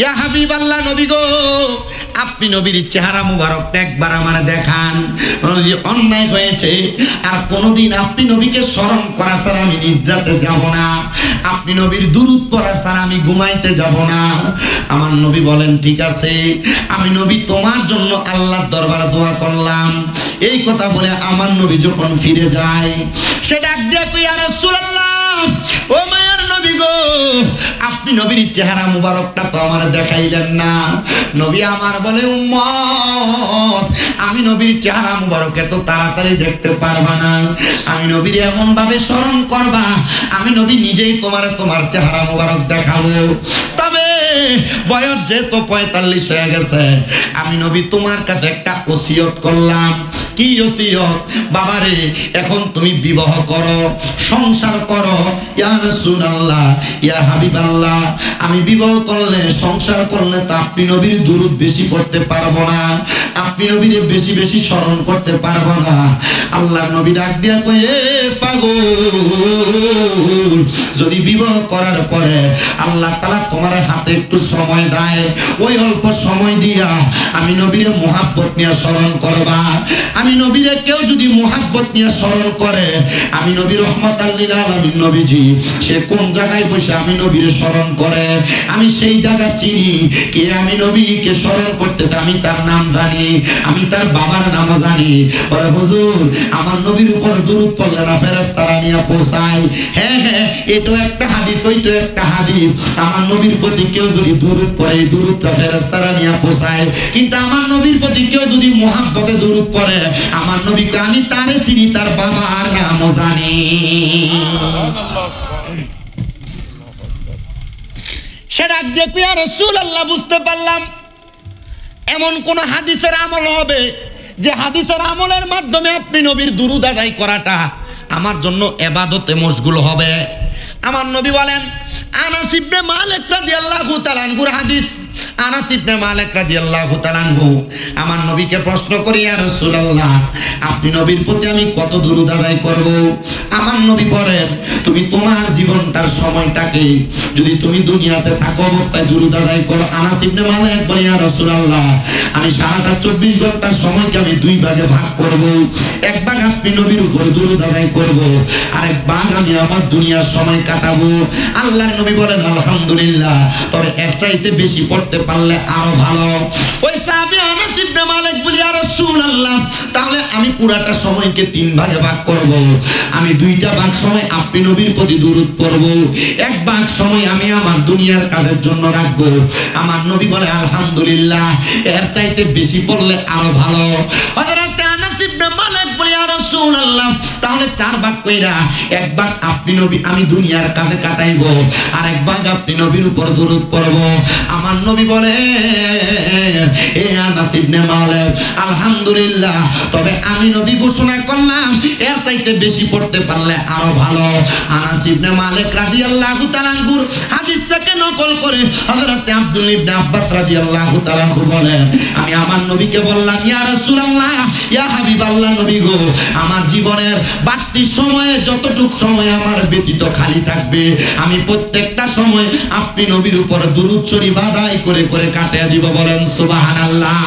ইয়া হাবিবাল্লাহ নবী গো আপনি নবীর চেহারা মুবারকটা একবার আমার দেখান। নবী অন্যায় হয়েছে আর কোনোদিন আপনি নবীকে স্মরণ করা ছাড়া আমি নিদ্রাতে যাব না, আপনি নবীর দুরূদ পড়া ছাড়া আমি ঘুমাইতে যাব না। আমার নবী বলেন ঠিক আছে, আমি নবী তোমার জন্য আল্লাহর দরবারে দোয়া করলাম। এই কথা বলে আমার নবী যখন ফিরে যায় সে ডাক দিয়ে কই ইয়া রাসূলুল্লাহ ও মায়ার নবী গো আপনি নবীর চেহারা মুবারকটা তো আমার দেখাইলেন না। নবী আমার বলে উম্মত আমি নবীর চেহারা মুবারক এত তাড়াতাড়ি দেখতে পারবা না, আমি নবীর এমন ভাবে স্মরণ করবা আমি নবী নিজেই তোমার চেহারা মুবারক দেখাবো। তবে বয়স যেহেতু 45 হয়ে গেছে আমি নবী তোমার কাছে একটা ওসিয়ত করলাম। কি ওসিয়ত? বাবারে এখন তুমি বিবাহ করো, সংসার করো। ইয়া রাসূলুল্লাহ ইয়া হাবিবাল্লাহ আমি বিবাহ করলে সংসার করলে তো আপনি নবীর দুরূদ বেশি পড়তে পারবো না, আপনি নবীর বেশি বেশি স্মরণ করতে পারবো না। আল্লাহর নবী ডাক দিয়া কই এ পাগল যদি বিবাহ করার পরে আল্লাহ তাআলা তোমার হাতে একটু সময় দেয় ওই অল্প সময় দিয়া আমি নবীরে মুহাব্বত নিয়ে স্মরণ করবা। আমি নবীরে কেউ যদি মুহাব্বত নিয়ে স্মরণ করে আমি নবী রহমাতাল লিল আলামিন নবীজি সে কোন জায়গায় বসে আমি নবীরে স্মরণ করে আমি সেই জায়গা চিনি। কে আমি নবীকে স্মরণ করতেছে আমি তার নাম জানি, আমি তার বাবার নাম জানি। বলে হুজুর আমার নবীর উপর দুরূদ পড়লে না ফেরেশতারা নিয়ে পৌঁছায়। হ্যাঁ হ্যাঁ এটাও একটা হাদিস ওইটাও একটা হাদিস। আমার নবীর প্রতি কেউ যদি দুরূদ পড়ে এই দুরূদটা ফেরেশতারা নিয়ে পৌঁছায়। কিন্তু আমার নবীর প্রতি কেউ যদি মুহাব্বতে দুরূদ পড়ে আমার নবীকে আমি তারে চিনি তার বাবার নামও জানি। সে ডাক দিয়ে ইয়া রাসূলুল্লাহ বুঝতে পারলাম এমন কোন হাদিসের আমল হবে যে হাদিসের আমলের মাধ্যমে আপনি নবীর দুরূদ আদায় করাটা আমার জন্য ইবাদতে মশগুল হবে। আমার নবী বলেন আনাস ইবনে মালিক রাদিয়াল্লাহু তাআলা আনহুর হাদিস। আনাস ইবনে মালিক রাদিয়াল্লাহু তাআলা আনহু আমার নবীকে প্রশ্ন করি ইয়া রাসূলুল্লাহ আপনি নবীর প্রতি আমি কত দুরূদ আদায় করব? আমার নবী বলেন তুমি তোমার জীবনটার সময়টাকে যদি তুমি দুনিয়াতে থাকো অবস্থায় দুরূদ আদায় করো। আনাস ইবনে মালিক বলে ইয়া রাসূলুল্লাহ আমি সারাটা 24 ঘন্টার সময়কে আমি দুই ভাগে ভাগ করব। এক ভাগ আপনি নবীর উপর দুরূদ আদায় করব আর এক ভাগ আমি আমার দুনিয়ার সময় কাটাবো। আল্লাহর নবী বলেন আলহামদুলিল্লাহ, তবে এর চাইতে বেশি পড়তে পারলে আরো ভালো। ওই সাহাবী আনাস ইবনে মালিক বলি ইয়া রাসূলুল্লাহ তাহলে আমি পুরাটা সময়কে 3 ভাগে ভাগ করব। আমি 2টা ভাগ সময় আপনি নবীর প্রতি দুরূদ পড়ব, এক ভাগ সময় আমি আমার দুনিয়ার কাজের জন্য রাখব। আমার নবী বলে আলহামদুলিল্লাহ, এর চাইতে বেশি পড়লে আরো ভালো। হযরত আনাস ইবনে মালিক বলি ইয়া রাসূলুল্লাহ তাহলে 4 ভাগ কইরা এক ভাগ আপনি নবী আমি দুনিয়ার কাজে কাটাইব আর এক ভাগ আপনি নবীর উপর দুরূদ পড়ব। আমার নবী বলে এ আনাস ইবনে মালিক আলহামদুলিল্লাহ, তবে আমি নবী ঘোষণা করলাম এর চাইতে বেশি পড়তে পারলে আরো ভালো। আনাস ইবনে মালিক রাদিয়াল্লাহু তাআলা আনহুর হাদিসটাকে নকল করে হযরত আব্দুল ইবনে আব্বাস রাদিয়াল্লাহু তাআলা আনহু বলেন আমি আমার নবীকে বললাম ইয়া রাসূলুল্লাহ ইয়া হাবিবাল্লাহ নবী গো আমার জীবনের বাড়তি সময়ে যতটুক সময় আমার ব্যতীত খালি থাকবে আমি প্রত্যেকটা সময় আপনি নবীর উপর দুরূদ শরীফ আদায় করে করে কাটিয়ে দিব। বলেন সুবহানাল্লাহ।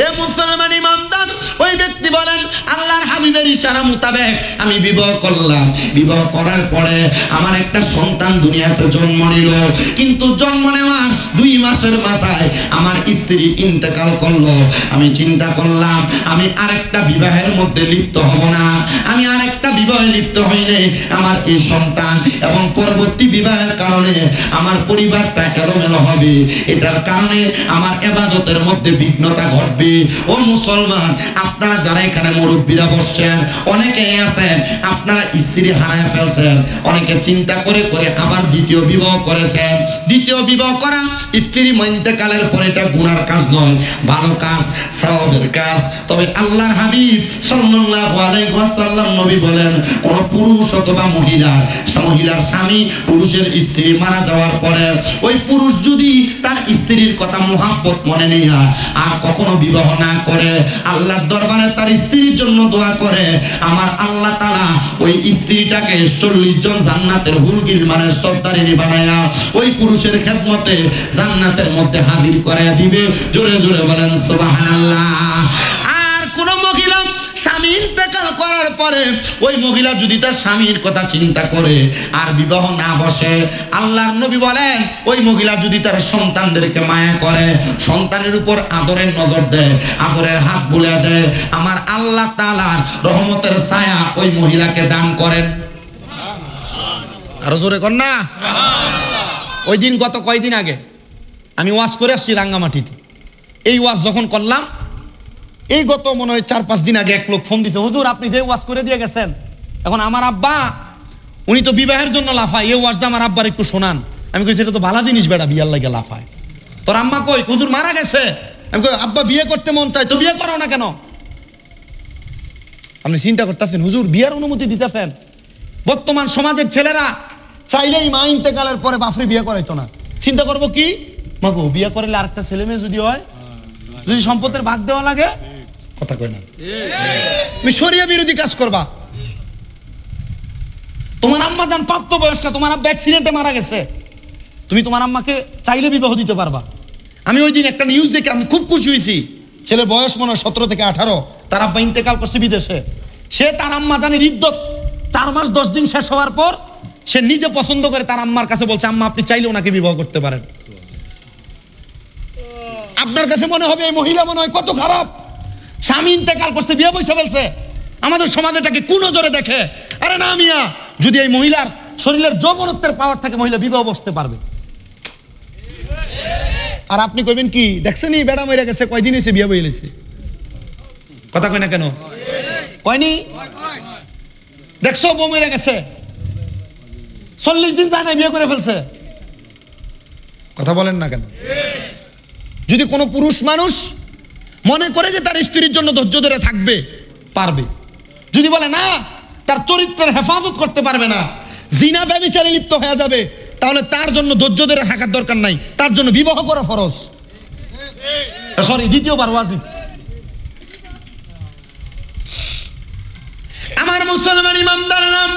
এ মুসলমান ইমানদার ওই ব্যক্তি বলেন আল্লাহর হাবিবের ইশারা মোতাবেক আমি বিবাহ করলাম। বিবাহ করার পরে আমার একটা সন্তান দুনিয়াতে জন্ম নিল, কিন্তু জন্ম নেওয়ার 2 মাসের মাথায় আমার স্ত্রী ইন্তেকাল করলো। আমি চিন্তা করলাম আমি আরেকটা বিবাহের মধ্যে লিপ্ত হব না, আমি আরেকটা বিবাহে লিপ্ত হইলে আমার এই সন্তান এবং পরবর্তী বিবাহের কারণে আমার পরিবারটা এলোমেলো হবে, এটার কারণে আমার ইবাদতের মধ্যে বিঘ্নতা ঘটবে। ও মুসলমান আপনারা যারা এখানে মুরব্বীরা বসছেন অনেকেই আছেন আপনারা স্ত্রী হারায় ফেলছেন, অনেকে চিন্তা করে করে আবার দ্বিতীয় বিবাহ করেছেন। দ্বিতীয় বিবাহ করা স্ত্রী ইন্তেকালের পরে এটা গুনার কাজ নয়, ভালো কাজ, সওয়াবের কাজ। তবে আল্লাহর হাবিব সাল্লাল্লাহু আলাইহি ওয়াসাল্লাম নবী বলেন বলেন কোন পুরুষ অথবা মহিলার স্বামী পুরুষের স্ত্রী মারা যাওয়ার পরে ওই পুরুষ যদি তার স্ত্রীর কথা মোহাব্বত মনে নিয়ে আর কখনো বিবাহ না করে আল্লাহর দরবারে তার স্ত্রীর জন্য দোয়া করে, আমার আল্লাহ তাআলা ওই স্ত্রীটাকে 40 জন জান্নাতের হুরগিল মানে সর্দারিনী বানায়া ওই পুরুষের খেদমতে জান্নাতের মধ্যে হাজির করে দিবে। জোরে জোরে বলেন সুবহানাল্লাহ। আর কোন মহিলা স্বামী ইন্তেকাল করার পরে ওই মহিলা যদি তার স্বামীর কথা চিন্তা করে আর বিবাহ না বসে, আল্লাহর নবী বলেন ওই মহিলা যদি তার সন্তানদেরকে মায়া করে, সন্তানের উপর আদরের নজর দেয়, আদরের হাত বুলিয়ে দেয়, আমার আল্লাহ তাআলার রহমতের ছায়া ওই মহিলাকে দান করেন। আরো জোরে কর না। ওই দিন গত কয়দিন আগে আমি ওয়াজ করে আসছি রাঙ্গামাটিতে। এই ওয়াজ যখন করলাম, এই গত মনে হয় 4-5 দিন আগে এক লোক ফোন দিছে, হুজুর আপনি যে ওয়াজ করে দিয়ে গেছেন, এখন আমার আব্বা উনি তো বিবাহের জন্য লাফায়, এই ওয়াজটা আমার আব্বার একটু শোনান। আমি কইছি এটা তো ভালো জিনিস বেটা, বিয়ার লাগে লাফায়। তোর আম্মা কই? হুজুর মারা গেছে। আমি কই আব্বা বিয়ে করতে মন চাই, তো বিয়ে করো না কেন? আপনি চিন্তা করতেছেন হুজুর বিয়ার অনুমতি দিতেছেন? বর্তমান সমাজের ছেলেরা চাইলেই মা ইন্তেকালের পরে বাপরে বিয়ে করাইতো না। চিন্তা করবো কি মাগো বিয়ে করলে আরেকটা ছেলে মেয়ে যদি হয়, যদি সম্পদের ভাগ দেওয়া লাগে, কথা কই না, তুমি শরিয়া বিরোধী কাজ করবা। তোমার আম্মা যান প্রাপ্তবয়স্ক, তোমার আব্বা অ্যাক্সিডেন্টে মারা গেছে, তুমি তোমার আম্মাকে চাইলে বিবাহ দিতে পারবা। আমি ওই দিন একটা নিউজ দেখে আমি খুব খুশি হয়েছি। ছেলের বয়স মনে হয় 17 থেকে 18, তার আব্বা ইন্তেকাল করছে বিদেশে। সে তার আম্মা জানের ইদ্যত 4 মাস 10 দিন শেষ হওয়ার পর সে নিজে পছন্দ করে তার আম্মার কাছে বলছে আম্মা আপনি চাইলে ওনাকে বিবাহ করতে পারেন। আপনার কাছে মনে হবে এই মহিলা মনে হয় কত খারাপ, স্বামী ইন্তেকাল করছে বিয়ে বসে ফেলছে, আমাদের সমাজে তাকে কোন নজরে দেখে। আরে না মিয়া, যদি এই মহিলার শরীরের যৌবনত্বের পাওয়ার থাকে মহিলা বিবাহ বসতে পারবে। আর আপনি কইবেন কি দেখছেন এই বেড়া মরে গেছে, কয়দিন হয়েছে বিয়ে বয়ে লেছে, কথা কয় না কেন? কয়নি? দেখছো বউ মরে গেছে, 40 দিন যায় না বিয়ে করে ফেলছে, কথা বলেন না কেন? যদি কোনো পুরুষ মানুষ মনে করে যে তার স্ত্রীর জন্য ধৈর্য ধরে থাকবে, পারবে। যদি বলে না তার চরিত্রের হেফাজত করতে পারবে না, জিনা ব্যভিচারে লিপ্ত হয়ে যাবে, তাহলে তার জন্য ধৈর্য ধরে থাকার দরকার নাই, তার জন্য বিবাহ করা ফরজ। সরি, দ্বিতীয়বার ওয়াজিব। আমার মুসলমান ইমামদার নাম,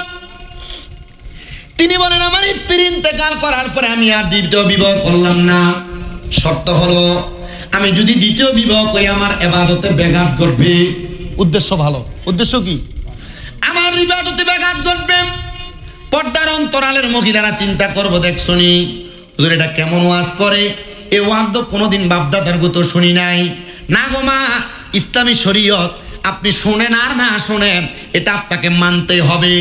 তিনি বলেন আমার স্ত্রী ইন্তেকাল করার পরে আমি আর দ্বিতীয় বিবাহ করলাম না। শর্ত হলো আমি যদি দ্বিতীয় বিবাহ করি আমার ইবাদতে ব্যাঘাত ঘটবে। উদ্দেশ্য ভালো, উদ্দেশ্য কি? আমার ইবাদতে ব্যাঘাত ঘটবে। পর্দার অন্তরালের মহিলারা চিন্তা করবো দেখছনি হুজুর এটা কেমন ওয়াজ করে, এই ওয়াজ তো কোনোদিন বাপদাদার গত শুনি নাই। না গো মা, ইসলামী শরীয়ত আপনি শোনেন আর না শোনেন এটা আপনাকে মানতে হবে।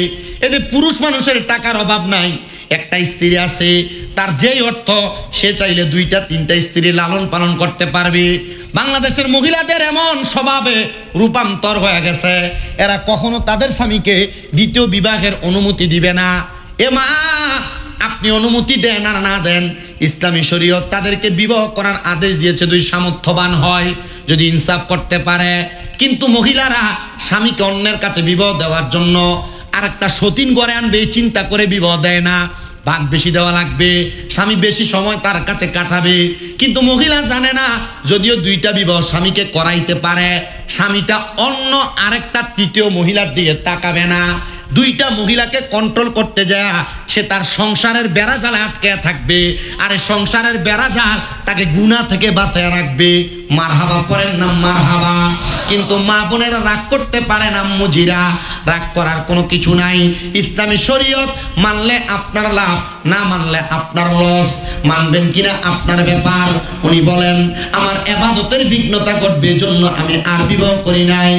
এতে পুরুষ মানুষের টাকার অভাব নাই, একটা স্ত্রী আছে, তার যেই অর্থ সে চাইলে 2-3টা স্ত্রী লালন পালন করতে পারবে। বাংলাদেশের মহিলাদের এমন স্বভাবে রূপান্তর হয়ে গেছে, এরা কখনো তাদের স্বামীকে দ্বিতীয় বিবাহের অনুমতি দিবে না। এ মা, আপনি অনুমতি দেন আর না দেন, ইসলামী শরীয়ত তাদেরকে বিবাহ করার আদেশ দিয়েছে যদি সামর্থ্যবান হয়, যদি ইনসাফ করতে পারে। কিন্তু মহিলারা স্বামীকে অন্যের কাছে বিবাহ দেওয়ার জন্য আর একটা সতীন গড়ে আনবে এই চিন্তা করে বিবাহ দেয় না। ভাগ বেশি দেওয়া লাগবে, স্বামী বেশি সময় তার কাছে কাটাবে। কিন্তু মহিলা জানে না যদিও 2টা বিবাহ স্বামীকে করাইতে পারে, স্বামীটা অন্য আরেকটা তৃতীয় মহিলার দিকে তাকাবে না। 2টা মহিলাকে কন্ট্রোল করতে যায় সে তার সংসারের বেড়াজালে আটকে থাকবে, আর এই সংসারের বেড়াজাল তাকে গুনাহ থেকে বাঁচিয়ে রাখবে। মারহাবা পড়েন না মারহাবা। কিন্তু মা বোনেরা রাগ করতে পারে না, মুজিরা রাগ করার কোনো কিছু নাই। ইসলামী শরীয়ত মানলে আপনার লাভ, না মানলে আপনার লস। মানবেন কিনা আপনার ব্যাপার। উনি বলেন আমার ইবাদতের বিঘ্নতা ঘটবে জন্য আমি আর বিবাহ করি নাই।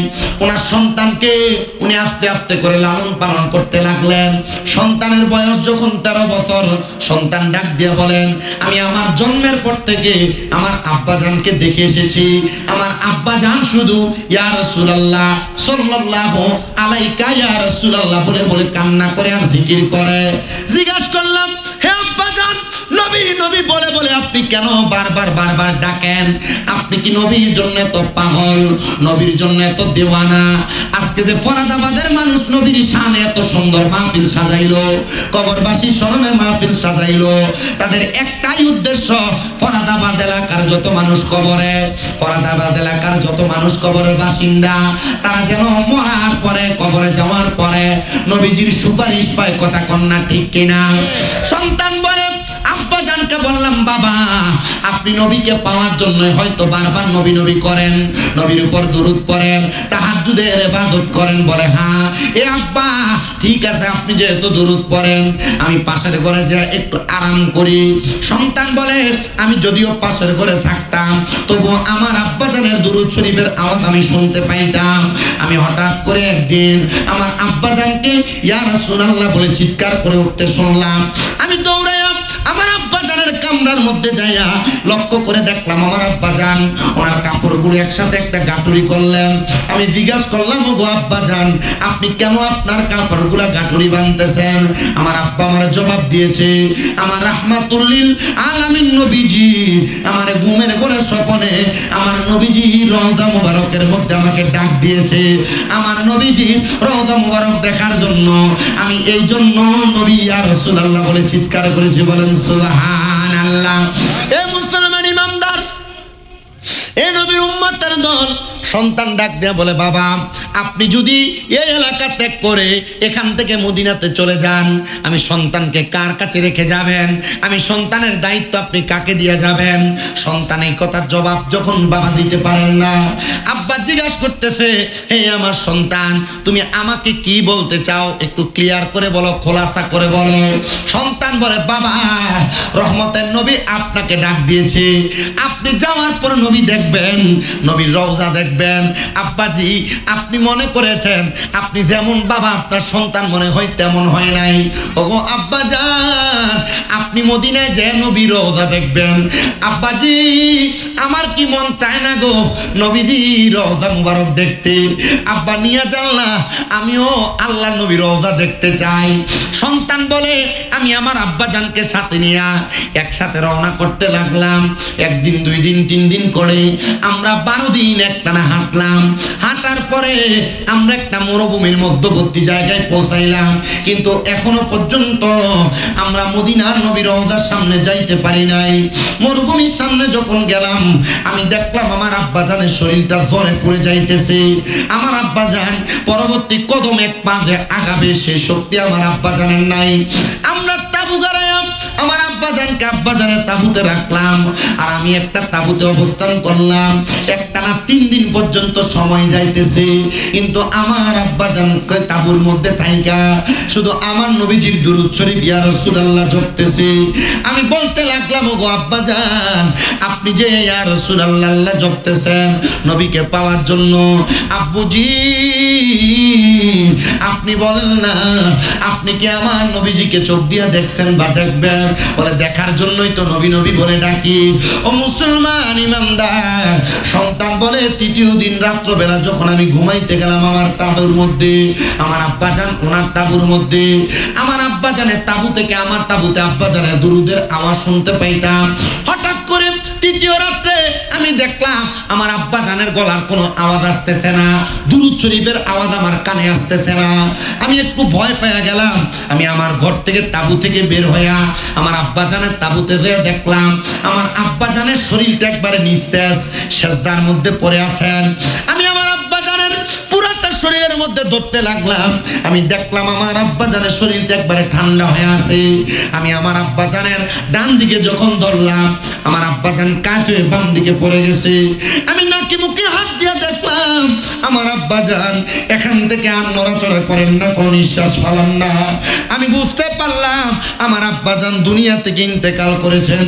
ওনার সন্তানকে উনি আস্তে আস্তে করে লালন পালন করতে লাগলেন। সন্তানের বয়স যখন 13 বছর, সন্তান ডাক দিয়ে বলেন আমি আমার জন্মের পর থেকে আমার আব্বাজানকে দেখে এসেছি, আমার আব্বাজান শুধু ইয়া রাসূলুল্লাহ সাল্লাল্লাহু আলাইকা ইয়া রাসূলুল্লাহ বলে বলে কান্না করে আর জিকির করে। জিজ্ঞাসা করলাম হে আব্বাজান, নবী নবী বলে বলে আপনি কেন বারবার ডাকেন? আপনি কি নবীর জন্য এত পাগল, নবীর জন্য এত দেওয়ানা? আজকে যে ফরাদাবাদের মানুষ নবীর শানে এত সুন্দর মাহফিল সাজাইলো, কবরবাসী স্মরণে মাহফিল সাজাইলো, তাদের একটাই উদ্দেশ্য, ফরাদাবাদ এলাকার যত মানুষ কবরে, ফরাদাবাদ এলাকার যত মানুষ কবরের বাসিন্দা, তারা যেন মরার পরে, কবরে যাওয়ার পরে নবীজির সুপারিশ পায়। কথা কন্যা ঠিক কিনা? সন্তান বলে, আব্বা জানকে বললাম, বাবা আপনি নবীকে পাওয়ার জন্য হয়তো বারবার নবী নবী করেন, নবীর উপর দুরূদ পড়েন, তাহাজ্জুদের ইবাদত করেন। বলে হ্যাঁ। এ আব্বা ঠিক আছে, আপনি যেহেতু দুরূদ পড়েন, আমি পাশের ঘরে যে একটু আরাম করি। সন্তান বলে, আমি যদিও পাশের ঘরে থাকতাম, তবু আমার আব্বা জানের দুরূদ শরীফের আওয়াজ আমি শুনতে পাইতাম। আমি হঠাৎ করে একদিন আমার আব্বা জানকে ইয়া রাসূলুল্লাহ বলে চিৎকার করে উঠতে শুনলাম। আমি দৌড়াইয়া আমার আব্বা জানের কামরার মধ্যে যাইয়া লক্ষ্য করে দেখলাম আমার আব্বা জান ওনার কাপড়গুলো একসাথে একটা গাঁটুরি করলেন। আমি জিজ্ঞাসা করলাম, ওগো আব্বা জান, আপনি কেন আপনার কাপড়গুলা গাঁটুরি বাঁধতেছেন? আমার আব্বা আমার জবাব দিয়েছে, আমার রাহমাতুল্লিল আলামিন নবীজি আমার ঘুমের ঘরে স্বপ্নে আমার নবীজি রওজা মুবারকের মধ্যে আমাকে ডাক দিয়েছে। আমার নবীজি রওজা মুবারক দেখার জন্য আমি এই জন্য নবী ইয়া রাসূলুল্লাহ বলে চিৎকার করেছি। বলেন সুবহানাল্লাহ। এ মুসলমান ইমানদার, এ নবীর উম্মতের দল, সন্তান ডাক দেয়া বলে, বাবা আপনি যদি এই এলাকা ত্যাগ করে এখান থেকে মদিনাতে চলে যান, আমি সন্তানকে কার কাছে রেখে যাবেন? আমি সন্তানের দায়িত্ব আপনি কাকে দিয়ে যাবেন? সন্তান এই কথার জবাব যখন বাবা দিতে পারেন না, আব্বা জিজ্ঞাসা করতেছে, হে আমার সন্তান, তুমি আমাকে কি বলতে চাও? একটু ক্লিয়ার করে বলো, খোলাসা করে বলো। সন্তান বলে, বাবা রহমতের নবী আপনাকে ডাক দিয়েছে, আপনি যাওয়ার পর নবী দেখবেন, নবীর রওজা দেখবেন। আব্বাজি আপনি মনে করেছেন আপনি যেমন বাবা, আপনার সন্তান মনে হয় তেমন হয় নাই। ওগো আব্বাজান, আপনি মদিনায় যে নবীর রওজা দেখবেন। আব্বাজি আমার কি মন চায় না গো নবীজি রওজা মুবারক দেখতে? আব্বা নিয়ে জানলা, আমিও আল্লাহর নবীর রওজা দেখতে চাই। সন্তান বলে, আমি আমার আব্বাজানকে সাথে নিয়ে একসাথে রওনা করতে লাগলাম। একদিন, 2 দিন, 3 দিন করে আমরা 12 দিন একটানা হাঁটলাম। হাঁটার পরে আমরা একটা মরুভূমির মধ্যবর্তী জায়গায় পৌঁছাইলাম, কিন্তু এখনো পর্যন্ত আমরা মদিনার নবীর রওজার সামনে যাইতে পারি নাই। মরুভূমির সামনে যখন গেলাম, আমি দেখলাম আমার আব্বাজানের শরীরটা জ্বরে পড়ে যাইতেছে। আমার আব্বাজান পরবর্তী কদম এক পা যে আগাবে সে শক্তি আমার আব্বাজানের নাই। আমরা তাবু গাড়াইলাম, আমার আব্বাজানকে আব্বাজানের তাবুতে রাখলাম, আর আমি একটা তাবুতে অবস্থান করলাম। একটানা 3 দিন পর্যন্ত সময় যাইতেছে, কিন্তু আমার আব্বাজানকে তাবুর মধ্যে থাইকা শুধু আমার নবীজির দুরূদ শরীফ ইয়া রাসূলুল্লাহ জপতেছে। আমি বলতে লাগলাম, ওগো আব্বাজান, আপনি যে ইয়া রাসূলুল্লাহ জপতেছেন নবীকে পাওয়ার জন্য, আব্বুজি আপনি বলেন না, আপনি কি আমার নবীজিকে চোখ দিয়ে দেখছেন বা দেখবেন? বলে, দেখার জন্যই তো নবী নবী বলে ডাকি। ও মুসলমান ইমানদার, সন্তান বলে, 3য় দিন রাত্রবেলা যখন আমি ঘুমাইতে গেলাম আমার তাঁবুর মধ্যে, আমার আব্বাজান ওনার তাঁবুর মধ্যে, আমার আব্বাজানের তাঁবু থেকে আমার তাঁবুতে আব্বাজানের দুরূদের আওয়াজ শুনতে পাইতাম। হঠাৎ করে 3য় রাত্রে আমি দেখলাম আমার আব্বাজানের গলার কোনো আওয়াজ আসতেছে না, দুরূদ শরীফের আওয়াজ আমার কানে আসতেছে না। আমি একটু ভয় পেয়ে গেলাম। আমি আমার ঘর থেকে তাঁবু থেকে বের হইয়া আমার আব্বাজানের তাঁবুতে যেয়ে দেখলাম আমার আব্বাজানের শরীরটা একবারে নিস্তেজ, সেজদার মধ্যে পড়ে আছেন। আমি আমার আব্বাজানের পুরাটা শরীরের মধ্যে ধরতে লাগলাম। আমি দেখলাম আমার আব্বাজানের শরীরটা একবারে ঠান্ডা হয়ে আছে। আমি আমার আব্বাজানের ডান দিকে যখন ধরলাম, আমার আব্বাজান কাজ হয়ে বাম দিকে পড়ে গেছে। আমি নাকি মুখে হাত দিয়ে দেখলাম আমার আব্বাজান এখান থেকে আর নড়াচড়া করেন না, কোনো নিঃশ্বাস ফেলান না। আমি বুঝতে পারলাম আমার আব্বাজান দুনিয়া থেকে ইন্তেকাল করেছেন।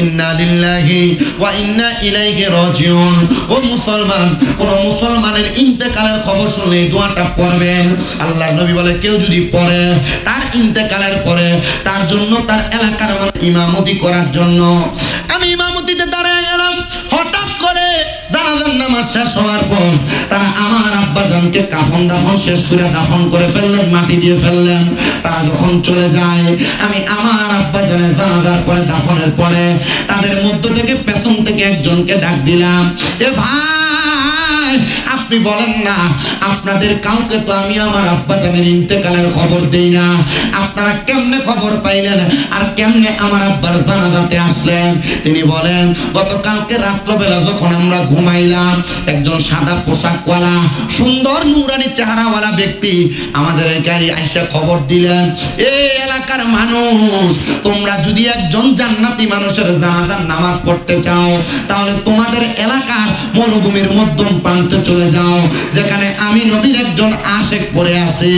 ইন্না লিল্লাহি ওয়া ইন্না ইলাইহি রাজিউন। ও মুসলমান, কোন মুসলমানের ইন্তেকালের খবর শুনলে দোয়াটা পড়বেন। আল্লাহর নবী বলে, কেউ যদি পড়ে তার ইন্তেকালের পরে তার জন্য তার এলাকার ইমামতি করার জন্য। আমি ইমামতিতে দাঁড়ায় গেলাম। হঠাৎ করে জানাজার নামাজ শেষ হওয়ার পর তারা আমার আব্বাজানকে কাফন দাফন শেষ করে দাফন করে ফেললেন, মাটি দিয়ে ফেললেন। তারা যখন চলে যায়, আমি আমার আব্বাজানের জানাজার পরে দাফনের পরে তাদের মধ্য থেকে পেছন থেকে একজনকে ডাক দিলাম, এ ভাই আপনি বলেন না আপনাদের কাউকে তো আমি আমার আব্বাজানের ইন্তেকালের খবর দেই না, আপনারা কেমনে খবর পাইলেন আর কেমনে আমার আব্বার জানাজাতে আসলেন? তিনি বলেন, গতকালকে রাত্রবেলা যখন আমরা ঘুমাইলাম, একজন সাদা পোশাকওয়ালা সুন্দর নুরানি চেহারাওয়ালা ব্যক্তি আমাদের এখানে আইসা খবর দিলেন, এই এলাকার মানুষ তোমরা যদি একজন জান্নাতি মানুষের জানাজার নামাজ পড়তে চাও তাহলে তোমাদের এলাকার মরুভূমির মধ্যম প্রান্তে চলে যাও, যেখানে আমি নবীর একজন আশেক পড়ে আছি,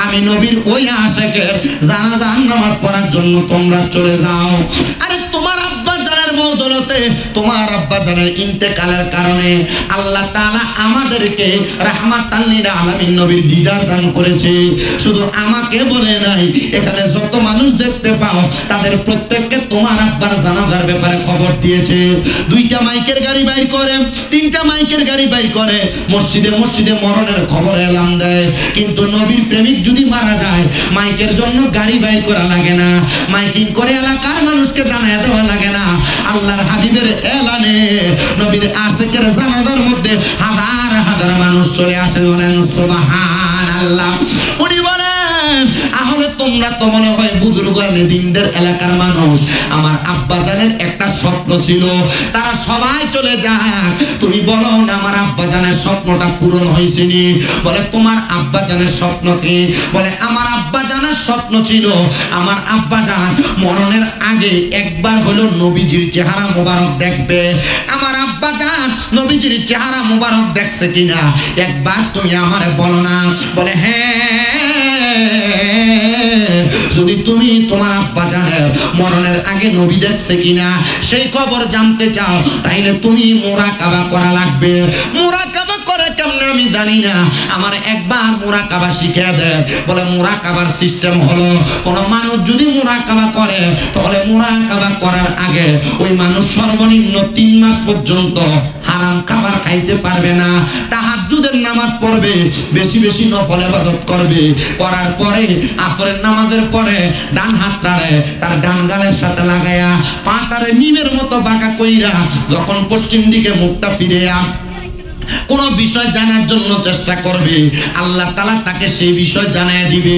আমি নবীর ওই আশেকের জানাজার নামাজ পড়ার জন্য তোমরা চলে যাও। আরে তোমার আব্বা জানের বদৌলতে, তোমার আব্বা জানের ইন্তেকালের কারণে আল্লাহ তাআলা আমাদেরকে রাহমাতাল লিল আলামিন নবীর দিদার দান করেছে। শুধু আমাকে বলে নাই, এখানে যত মানুষ দেখতে পাও তাদের প্রত্যেককে তোমার আব্বার জানাজার ব্যাপারে খবর দিয়েছে। 2টা মাইকের গাড়ি বাইর করে, 3টা মাইকের গাড়ি বাইর করে মসজিদে মসজিদে মরণের খবর এলান দেয়। কিন্তু নবীর প্রেমিক যদি মারা যায়, মাইকের জন্য গাড়ি বাইর করা লাগে না, মাইকিং করে এলাকার মানুষকে জানায় দেওয়া লাগে না। আল্লাহর হাবিবের এলানে নবীর আশিকের জানাজার মধ্যে হাজার হাজার মানুষ চলে আসে। বলেন সুবহানাল্লাহ। উনি বলেন, তাহলে তোমরা তো মনে হয় বুজুর্গ দিনদের এলাকার মানুষ, আমার আব্বাজানের একটা স্বপ্ন ছিল, তারা সবাই চলে যাক, তুমি বলো না আমার আব্বাজানের স্বপ্নটা পূরণ হয়েছে নি? বলে, তোমার আব্বাজানের স্বপ্ন কি? বলে, আমার আব্বাজানের স্বপ্ন ছিল আমার আব্বাজান মরণের আগে একবার হলো নবীজির চেহারা মোবারক দেখবে। আমার আব্বাজান নবীজির চেহারা মোবারক দেখছে কিনা একবার তুমি আমারে বলো না? বলে, হ্যাঁ, যদি তুমি তোমার আব্বাজানের মরণের আগে নবী দেখছে কিনা সেই খবর জানতে চাও, তাইলে তুমি মুরাকাবা করা লাগবে। মুরাকাবা করে কেমনে আমি জানি না, আমার একবার মুরাকাবা শিখিয়ে দেন। বলে, মুরাকাবার সিস্টেম হলো, কোন মানুষ যদি মুরাকাবা করে তাহলে মুরাকাবা করার আগে ওই মানুষ সর্বনিম্ন 3 মাস পর্যন্ত হারাম খাবার খাইতে পারবে না, তাহাজ্জুদের নামাজ পড়বে, বেশি বেশি নফল ইবাদত করবে, করার পরে আসরের নামাজের পরে ডান হাতটারে তার ডান গালের সাথে লাগায়া পাটারে মিমের মতো বাঁকা কইরা যখন পশ্চিম দিকে মুখটা ফিরেয়া কোন বিষয় জানার জন্য চেষ্টা করবে, আল্লাহ তাআলা তাকে সেই বিষয় জানায় দিবে।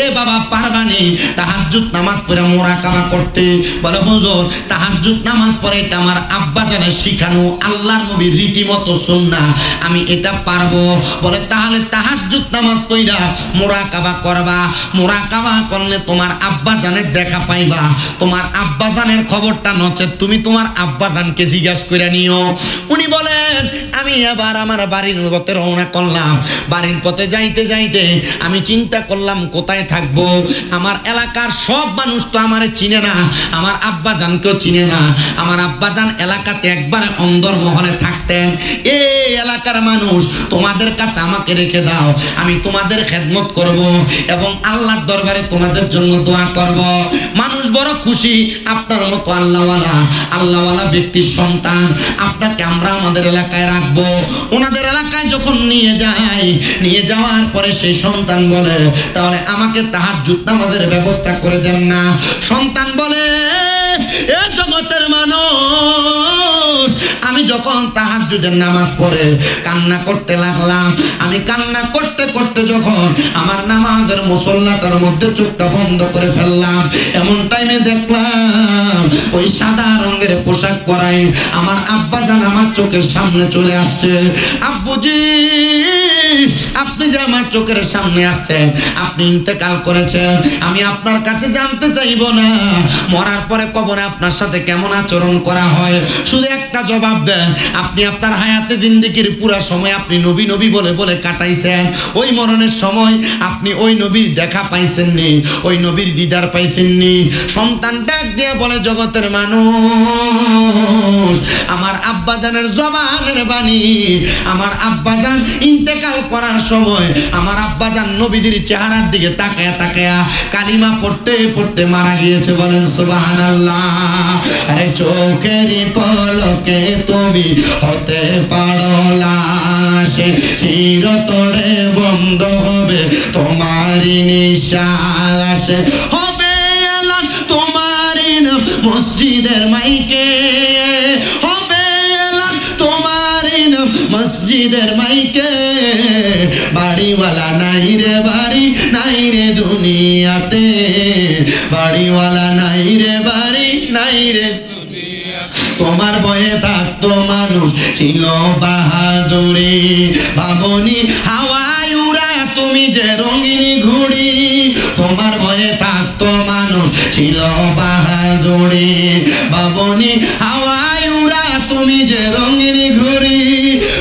এ বাবা পারবানি তাহাজ্জুদ নামাজ পড়ে মুরাকাবা করতে? বলে, হুজুর তাহাজ্জুদ নামাজ পড়ে এটা আমার আব্বা জানের শিখানো আল্লাহর নবীর রীতিমতো সুন্নাহ, আমি এটা পারবো। বলে, তাহলে তাহাজ্জুদ নামাজ পড়া মুরাকাবা করবা, মুরাকাবা করলে তোমার আব্বা জানের দেখা পাইবা, তোমার আব্বা জানের খবরটা নচেত তুমি তোমার আব্বা জানকে জিজ্ঞাসা করে নিও। উনি বলেন, আমি এবার আমার বাড়ির পথে রওনা করলাম। বাড়ির পথে যাইতে যাইতে আমি চিন্তা করলাম কোথায় থাকবো। আমার এলাকার সব মানুষ তো আমারে চিনে না, আমার আব্বা জানকেও চিনে না। আমার আব্বা জান এলাকাতে একবার অন্দর মহলে থাকতেন। এই এলাকার মানুষ তোমাদের কাছে আমাকে রেখে দাও, আমি তোমাদের খেদমত করব এবং আল্লাহর দরবারে তোমাদের জন্য দোয়া করব। মানুষ বড় খুশি, আপনার মতো আল্লাহওয়ালা ব্যক্তির সন্তান, আপনাকে আমরা আমাদের এলাকায় রাখবো। ওনাদের এলাকায় যখন নিয়ে যাই, নিয়ে যাওয়ার পরে সেই সন্তান বলে, তাহলে আমাকে তাহাজ্জুদ নামাজের ব্যবস্থা করে দেন না। সন্তান বলে, এ জগতের মানুষ, আমি যখন তাহাজ্জুদের নামাজ পড়ে কান্না করতে লাগলাম, আমি কান্না করতে করতে যখন আমার নামাজের মুসল্লাটার মধ্যে চোখটা বন্ধ করে ফেললাম, এমন টাইমে দেখলাম ওই সাদা রঙের পোশাক পরাই আমার আব্বা জান আমার চোখের সামনে চলে আসছে। আব্বুজি, আপনি যে আমার চোখের সামনে আসছেন, আপনি ইন্তেকাল করেছেন, আমি আপনার কাছে জানতে চাইব না মরার পরে কবরে আপনার সাথে কেমন আচরণ করা হয়, শুধু একটা জবাব দেন। আপনি আপনার হায়াতে জিন্দেগির পুরা সময় আপনি নবী নবী বলে বলে কাটাইছেন, ওই মরণের সময় আপনি ওই নবীর দেখা পাইছেননি, ওই নবীর দিদার পাইছেননি। সন্তান ডাক দিয়ে বলে, জগতের মানুষ, আমার আব্বাজানের জবানের বাণী, আমার আব্বাজান ইন্তেকাল করার সময় আমার আব্বাজান নবীজির চেহারার দিকে তাকায়া তাকায়া কালিমা পড়তে পড়তে মারা গিয়েছে। বলেন সুবহানাল্লাহ। আরে চোখেরই পলকে তুমি হতে পারো লাশ, চিরতরে বিশ্বাস হবে এলান তোমারই নাম মসজিদের মাইকে, হবে এলান তোমারই নাম মসজিদের মাইকে। বাড়িওয়ালা নাই রে বাড়ি নাই রে দুনিয়াতে, বাড়িওয়ালা নাই রে বাড়ি নাই রে। তোমার ভয়ে থাকতো মানুষ ছিল বাহাদুরি, ভাবনি হাওয়ায় উড়ায় তুমি যে রঙিনী ঘুড়ি। তোমার ভয়ে থাকতো মানুষ ছিল বাহাদুরি, ভাবনি হাওয়ায় উড়ায় তুমি যে রঙিনী ঘুড়ি।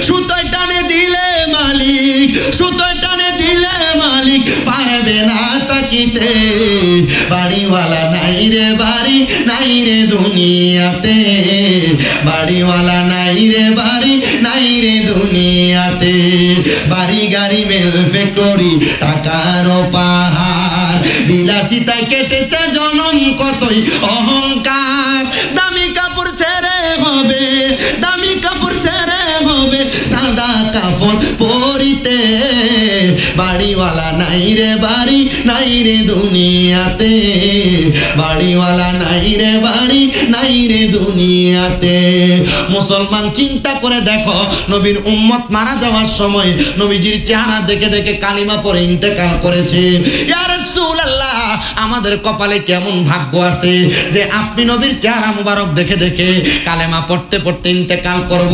সুতোয় টানে দিলে মালিক, সুতোয় টানে দিলে মালিক পারবে না তাকিতে। বাড়িওয়ালা নাই রে বাড়ি নাই রে দুনিয়াতে, বাড়িওয়ালা নাই রে বাড়ি নাই রে দুনিয়াতে। বাড়ি গাড়ি মেল ফ্যাক্টরি টাকার পাহাড়, বিলাসিতায় কেটেছে জনম কতই অহংকার। দামি কাপড় ছেড়ে হবে, দামি কাপড় ছেড়ে হবে সাদা কাফন পরিতে। বাড়িওয়ালা নাই রে বাড়ি নাই রে দুনিয়াতে, বাড়িওয়ালা নাই রে বাড়ি নাই রে দুনিয়াতে। মুসলমান চিন্তা করে দেখো, নবীর উম্মত মারা যাওয়ার সময় নবীজির চেহারা দেখে দেখে কালিমা পড়ে ইন্তেকাল করেছে। ইয়া রাসূলুল্লাহ, আমাদের কপালে কেমন ভাগ্য আছে যে আপনি নবীর চেহারা মুবারক দেখে দেখে কালেমা পড়তে পড়তে ইন্তেকাল করব।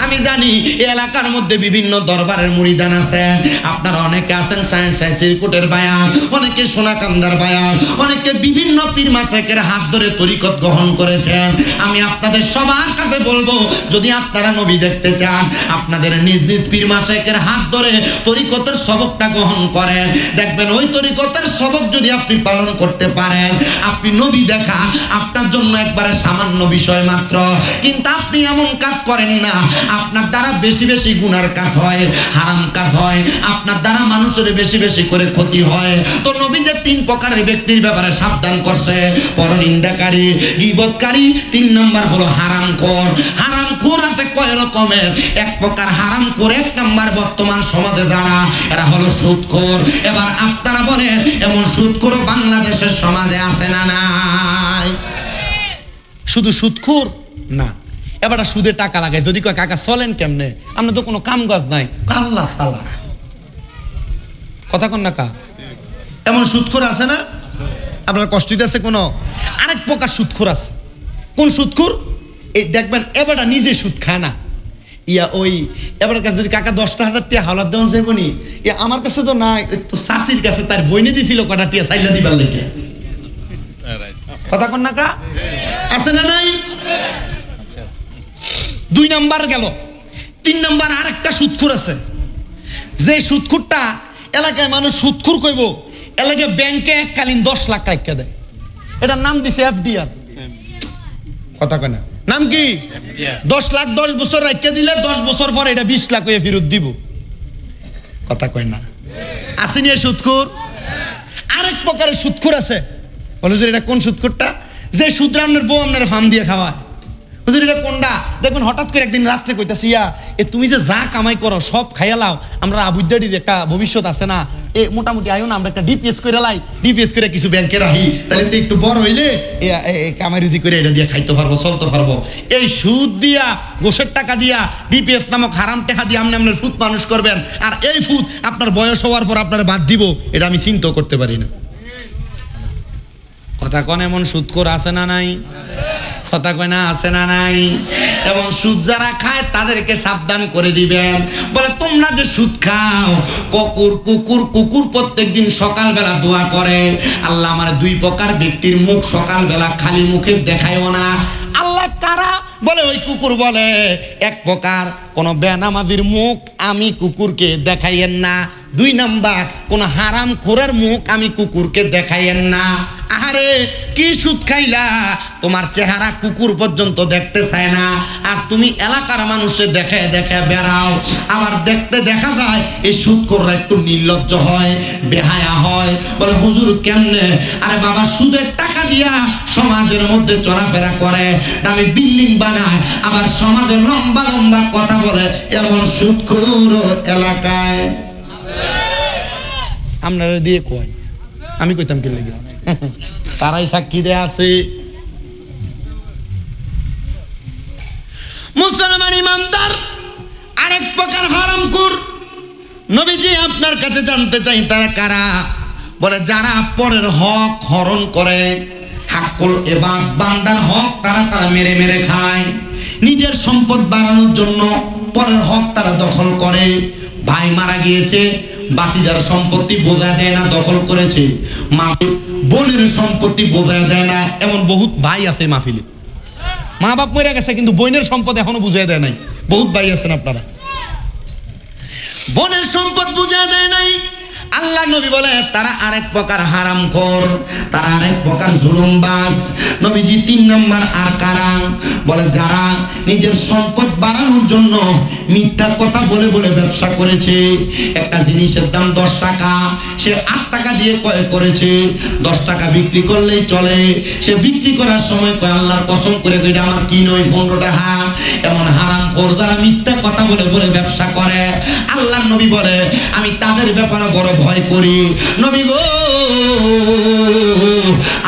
আমি জানি এই এলাকার মধ্যে বিভিন্ন দরবারের মুরিদান আছেন, আপনারা অনেকে আছেন শাহ সিরকুটের বায়ান, অনেকে সোনাকান্দার বায়ান, অনেকে বিভিন্ন পীর মাশায়েখের হাত ধরে তরিকত গ্রহণ করেছেন। আমি আপনাদের সবার কাছে বলবো, যদি আপনারা নবী দেখতে চান, আপনাদের নিজ নিজ পীর মাশায়েখের হাত ধরে তরিকতের সবকটা গ্রহণ করেন। দেখবেন ওই তরিকতের সবক যদি আপনি পালন করতে পারেন, আপনি নবী দেখা আপনার জন্য একবারে সামান্য বিষয় মাত্র। কিন্তু আপনি এমন কাজ করেন না, আপনার দ্বারা বেশি বেশি গুনার কাজ হয়, হারাম কাজ হয়, আপনার দ্বারা মানুষের বেশি বেশি করে ক্ষতি হয়। তো নবী যে 3 প্রকারের ব্যক্তির ব্যাপারে সাবধান করছে, পরনিন্দাকারী, গীবতকারী, 3 নাম্বার হলো হারামখোর। হারামখোর আছে কয় রকমের, এক প্রকার হারামখোর 1 নাম্বার বর্তমান সমাজে যারা, এরা হলো সুদখোর। এবার আপনারা বলেন, এমন সুদখোর বাংলাদেশের সমাজে আছে না নাই? শুধু সুদখোর না, এবার সুদে টাকা লাগায়। যদি কয় কাকা চলেন কেমনে, আমরা তো কোনো কাম কাজ নাই, কাল্লা সালা কথা কন না কা। এমন সুদখোর আছে না? আপনার কষ্ট দিতেছে কোনো? আরেক প্রকার সুদখোর আছে। কোন সুদখোর? এই দেখবেন এবারটা নিজে সুদ খায় না, ইয়া ওই এবার কাছে যদি কাকা 10,000 টাকা হাওলাত দেওয়া যাইব নি, ইয়া আমার কাছে তো নাই, তো শাশির কাছে তার বইনে দিছিল কটা টিয়া চাইলা দিবার লেগে। কথা কন না কা? আছে না নাই? 2 নাম্বার গেল। 3 নাম্বার আরেকটা সুদখোর আছে, যে সুদখোরটা এলাকায় মানুষ সুদখোর কইব, এলাকায় ব্যাংকে এককালীন 10 লাখ টাকা দেয়। এটার নাম দিছে এফডিআর। কথা কয় না? নাম কি? 10 লাখ 10 বছর রাখতে দিলে 10 বছর পর এটা 20 লাখ হয়ে ফেরত দিব। কথা কয় না? আসেনি সুদখোর? আরেক প্রকারের সুদখোর আছে। বলো যে এটা কোন সুদখোরটা? যে সুদরা আপনার বউ আপনার ফার্ম দিয়ে খাওয়ায়। হুজুর এটা কোনটা? দেখুন হঠাৎ করে একদিন রাত্রে কইতাছি, ইয়া তুমি যে যা কামাই করো সব খাইয়া লাও, আমরা আবুদ্দারির একটা ভবিষ্যৎ আছে না, এ মোটামুটি আয়ো না, আমরা একটা ডিপিএস করে লাই, ডিপিএস করে কিছু ব্যাংকে রাখি, তাহলে তো একটু বড় হইলে কামাই রুজি করে এটা দিয়ে খাইতে পারবো, চলতে পারবো। এই সুদ দিয়া, গোশের টাকা দিয়া, ডিপিএস নামক হারাম টাকা দিয়ে আপনি আপনার ফুত মানুষ করবেন, আর এই ফুত আপনার বয়স হওয়ার পর আপনার বাদ দিব, এটা আমি চিন্তাও করতে পারি না। কথা কন এমন সুদখোর আছে না নাই? কথা কয় না আছে না নাই? এবং সুদ যারা খায় তাদেরকে সাবধান করে দিবেন। বলে তোমরা যে সুদ খাও, কুকুর কুকুর কুকুর প্রত্যেকদিন সকালবেলা দোয়া করে, আল্লাহ আমার 2 প্রকার ব্যক্তির মুখ সকালবেলা খালি মুখে দেখায়ও না। আল্লাহ কারা? বলে ওই কুকুর বলে, 1 প্রকার কোন বেনামাজির মুখ আমি কুকুরকে দেখাইয়েন না, 2 নাম্বার কোন হারামখোরের মুখ আমি কুকুরকে দেখাইয়েন না। আরে কি সুদ খাইলা, তোমার চেহারা কুকুর পর্যন্ত দেখতে চায় না, আর তুমি এলাকার মানুষের দেখে দেখে বেড়াও। আবার দেখতে দেখা যায় এই সুদখোররা একটু নির্লজ্জ হয়, বেহায়া হয়। বলে হুজুর কেমনে? আরে বাবা, সুদের টাকা দিয়া সমাজের মধ্যে চলাফেরা করে, দামি বিল্ডিং বানায়, আবার সমাজের লম্বা লম্বা কথা বলে, এমন সুদখোর এলাকায় আপনারা দিয়ে কয় আমি কইতাম কি লাগে তারাই সাক্ষী দেয়া আছে। মুসলমান ইমানদার আরেক প্রকার হারামখোর। নবীজি আপনার কাছে জানতে চাই তারা কারা? বলে যারা পরের হক হরণ করে, হাক্কুল ইবাদ বান্দার হক তারা মেরে মেরে খায়, নিজের সম্পদ বাড়ানোর জন্য পরের হক তারা দখল করে। ভাই মারা গিয়েছে, বাতিদার সম্পত্তি বোঝা দেয় না, দখল করেছে। মা বোনের সম্পত্তি বোঝা দেয় না, এমন বহুত ভাই আছে মাহফিলে। মা বাপ মরে গেছে কিন্তু বোনের সম্পদ এখনো বুঝিয়ে দেয় নাই, বহুত ভাই আছেন আপনারা। বোনের সম্পদ বুঝা দেয় নাই। আল্লাহ নবী বলে তারা আরেক প্রকার হারামখোর, তারা আরেক প্রকার জুলুমবাজ। নবীজি 3 নাম্বার আর কারা? বলে যারা নিজের সম্পদ বাড়ানোর জন্য মিথ্যা কথা বলে বলে ব্যবসা করেছে। একটা জিনিসের দাম 10 টাকা, সে 8 টাকা দিয়ে ক্রয় করেছে। 10 টাকা বিক্রি করলেই চলে, সে বিক্রি করার সময় কয় আল্লাহর কসম করে কইটা আমার কি নয় 15 টাকা। এমন হারামখোর যারা মিথ্যা কথা বলে বলে ব্যবসা করে, আল্লাহর নবী বলে আমি তাদের ব্যাপারে বড় ভয় করি। নবী গো,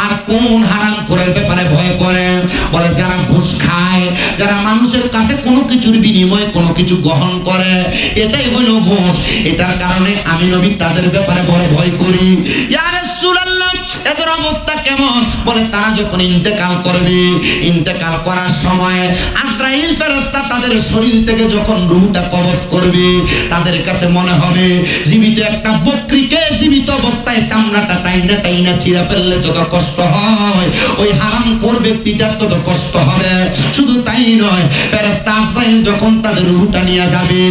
আর কোন হারামখোরের ব্যাপারে ভয় করেন? বলে যারা ঘুষ খায়, যারা মানুষের কাছে কোনো কিছুর বিনিময়ে কোনো কিছু গ্রহণ করে, এটাই হলো ঘুষ। এটার কারণে আমি নবী তাদের ব্যাপারে বড় ভয় করি। ইয়া রাসূলুল্লাহ, এদের অবস্থা কেমন? বলে তারা যখন ইন্তেকাল করবে, ইন্তেকাল করার সময় আজরাইল ফেরেশতা তাদের শরীর থেকে যখন রূহটা কবজ করবে, তাদের কাছে মনে হবে জীবিত একটা বকরিকে জীবিত অবস্থায় চামড়াটা টাইনা টাইনা ছিঁড়ে ফেললে যত কষ্ট হয়, ওই হারামখোর ব্যক্তিটার তত কষ্ট হবে। শুধু তাই নয়, ফেরেশতা আজরাইল যখন তাদের রূহটা নিয়ে যাবে,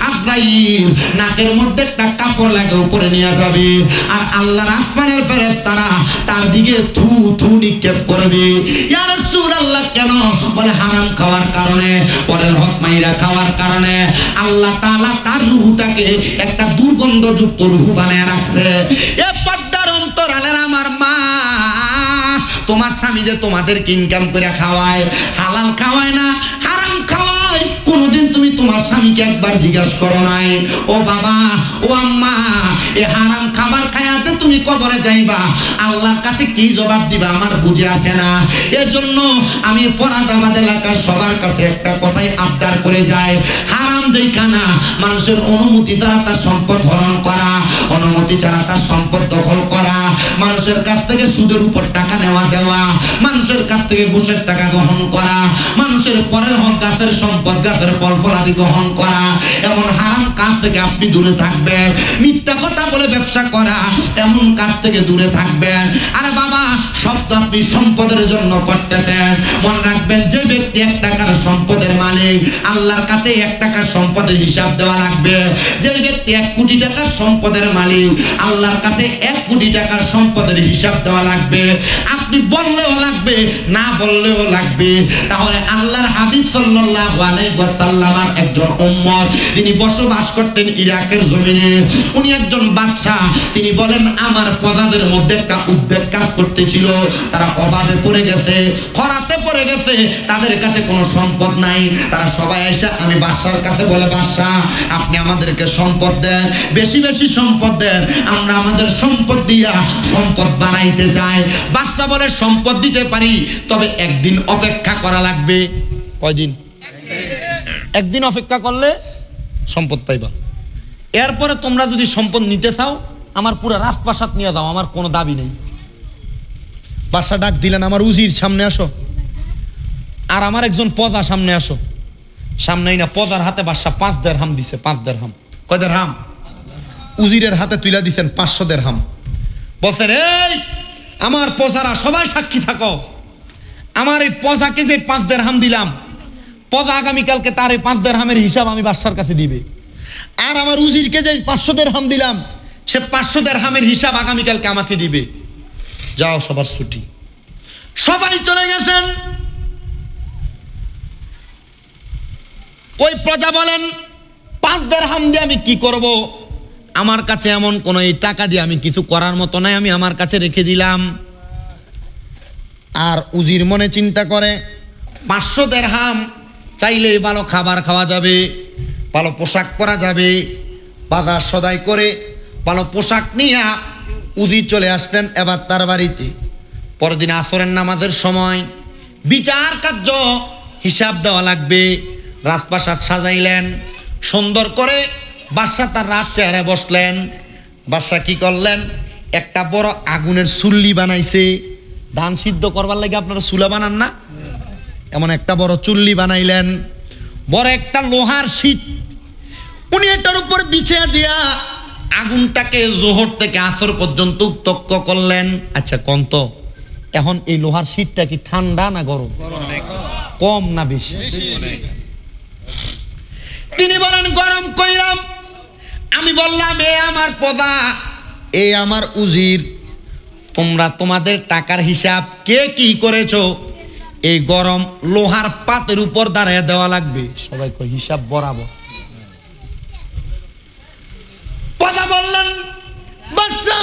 আজরাইল নাকের মধ্যে একটা কাপড় লাগে উপরে নিয়ে যাবে, আর আল্লাহর আসমানের ফেরেশতারা তার দিকে থু থু নিক্ষেপ করবে। ইয়া রাসূলুল্লাহ, কেন? বলে হারাম খাওয়ার কারণে, পরের হক মাইরা খাওয়ার কারণে আল্লাহ তাআলা তার রূহটাকে একটা দুর্গন্ধযুক্ত রূহ বানায় রাখছে। এ পর্দার অন্তরালের আমার মা, তোমার স্বামী যে তোমাদেরকে ইনকাম করে খাওয়ায়, হালাল খাওয়ায় না, হারাম খাওয়ায়, কোনোদিন তুমি তোমার স্বামীকে একবার জিজ্ঞাসা করো নাই? ও বাবা, ও আম্মা, এ হারাম খাবার খায়াতে তুমি কবরে যাইবা, আল্লাহর কাছে কি জবাব দিবা আমার বুঝে আসে না। এজন্য আমি ফরাদাবাদ এলাকার সবার কাছে একটা কথাই আবদার করে যাই, হারাম যেখানা মানুষের অনুমতি ছাড়া তার সম্পদ হরণ করা, অনুমতি ছাড়া তার সম্পদ দখল করা, মানুষের কাছ থেকে সুদের উপর টাকা নেওয়া দেওয়া, মানুষের কাছ থেকে ঘুষের টাকা গ্রহণ করা, মানুষের পরের হক গাছের সম্পদ গাছের ফল ফলাদি গ্রহণ করা, এমন হারাম কাজ থেকে আপনি দূরে থাকবেন। মিথ্যা কথা বলে ব্যবসা করা, এমন কাজ থেকে দূরে থাকবেন। আরে বাবা, সব তো আপনি সম্পদের জন্য করতেছেন। মনে রাখবেন, যে ব্যক্তি 1 টাকার সম্পদের মালিক, আল্লাহর কাছে 1 টাকার সম্পদের হিসাব দেওয়া লাগবে। যে ব্যক্তি 1 কোটি টাকার সম্পদের মালিক, আল্লাহর কাছে 1 কোটি টাকার সম্পদের হিসাব দেওয়া লাগবে। আপনি বললেও লাগবে, না বললেও লাগবে। তাহলে আল্লাহর হাবিব সাল্লাল্লাহু আলাইহি ওয়াসাল্লামের একজন উম্মত, তিনি বসবাস করতেন ইরাকের জমিনে। উনি একজন বাদশা। তিনি বলেন, আমার প্রজাদের মধ্যে একটা উদ্বেগ কাজ করতেছিল, তারা অভাবে পড়ে গেছে, খরাতে পড়ে গেছে, তাদের কাছে কোনো সম্পদ নাই। তারা সবাই এসে আমি বাদশার কাছে বলে, বাদশা আপনি আমাদেরকে সম্পদ দেন, বেশি বেশি সম্পদ দেন, আমরা আমাদের সম্পদ দিয়া সম্পদ বানাইতে চাই। বাদশা বলে, সম্পদ দিতে পারি, তবে একদিন অপেক্ষা করা লাগবে। কয়দিন? একদিন অপেক্ষা করলে সম্পদ পাইবা। এরপরে তোমরা যদি সম্পদ নিতে চাও, আমার পুরো রাজপ্রাসাদ নিয়ে যাও, আমার কোনো দাবি নেই। বাদশা ডাক দিলেন, আমার উজির সামনে আসো, আর আমার একজন প্রজা সামনে আসো। সামনেই না, প্রজার হাতে বাদশা 5 দিরহাম দিছে। 5 দিরহাম। কয় দিরহাম? উজিরের হাতে তুইলা দিচ্ছেন 500 দিরহাম। বলছেন, এই আমার প্রজারা সবাই সাক্ষী থাকো, আমার এই প্রজাকে যে 5 দিরহাম দিলাম, প্রজা আগামীকালকে তার এই 5 দিরহামের হিসাব আমি বাদশার কাছে দিবে। আর আমার উজিরকে যে 500 দিরহাম দিলাম, সে 500 দিরহামের হিসাব আগামীকালকে আমাকে দিবে। যাও, সবার ছুটি। সবাই চলে গেছেন। ওই প্রজা বলেন, 5 দিরহাম দিয়ে আমি কি করব? আমার কাছে এমন কোন এই টাকা দিয়ে আমি কিছু করার মতো নাই, আমি আমার কাছে রেখে দিলাম। আর উজির মনে চিন্তা করে, 500 দিরহাম চাইলে ভালো খাবার খাওয়া যাবে, ভালো পোশাক পরা যাবে, বাজার সদাই করে ভালো পোশাক নিয়ে উজি চলে আসলেন এবার তার বাড়িতে। পরদিন আসরের নামাজের সময় বিচার কার্য হিসাব দেওয়া লাগবে। রাজপ্রাসাদ সাজাইলেন সুন্দর করে। বাদশা তার রাত চেহারায় বসলেন। বাদশা কি করলেন, একটা বড় আগুনের চুল্লি বানাইছে। ধান সিদ্ধ করবার লাগে আপনারা চুলা বানান না, এমন একটা বড় চুল্লি বানাইলেন। বড় একটা লোহার শীট উনি এটার উপর বিছিয়ে দিয়া আগুনটাকে জোহর থেকে আসর পর্যন্ত উত্তক্ত করলেন। আচ্ছা কন্ত, এখন এই লোহার শীটটা কি ঠান্ডা না গরম? কম না বেশি? তিনি বলেন গরম কইরাম। আমি বললাম এ আমার প্রজা, এ আমার উজির, তোমরা তোমাদের টাকার হিসাব কে কি করেছো এই গরম লোহার পাতের উপর দাঁড়ায় দেওয়া লাগবে। সবাই কই হিসাব বরাবর। প্রজা বললেন বাদশা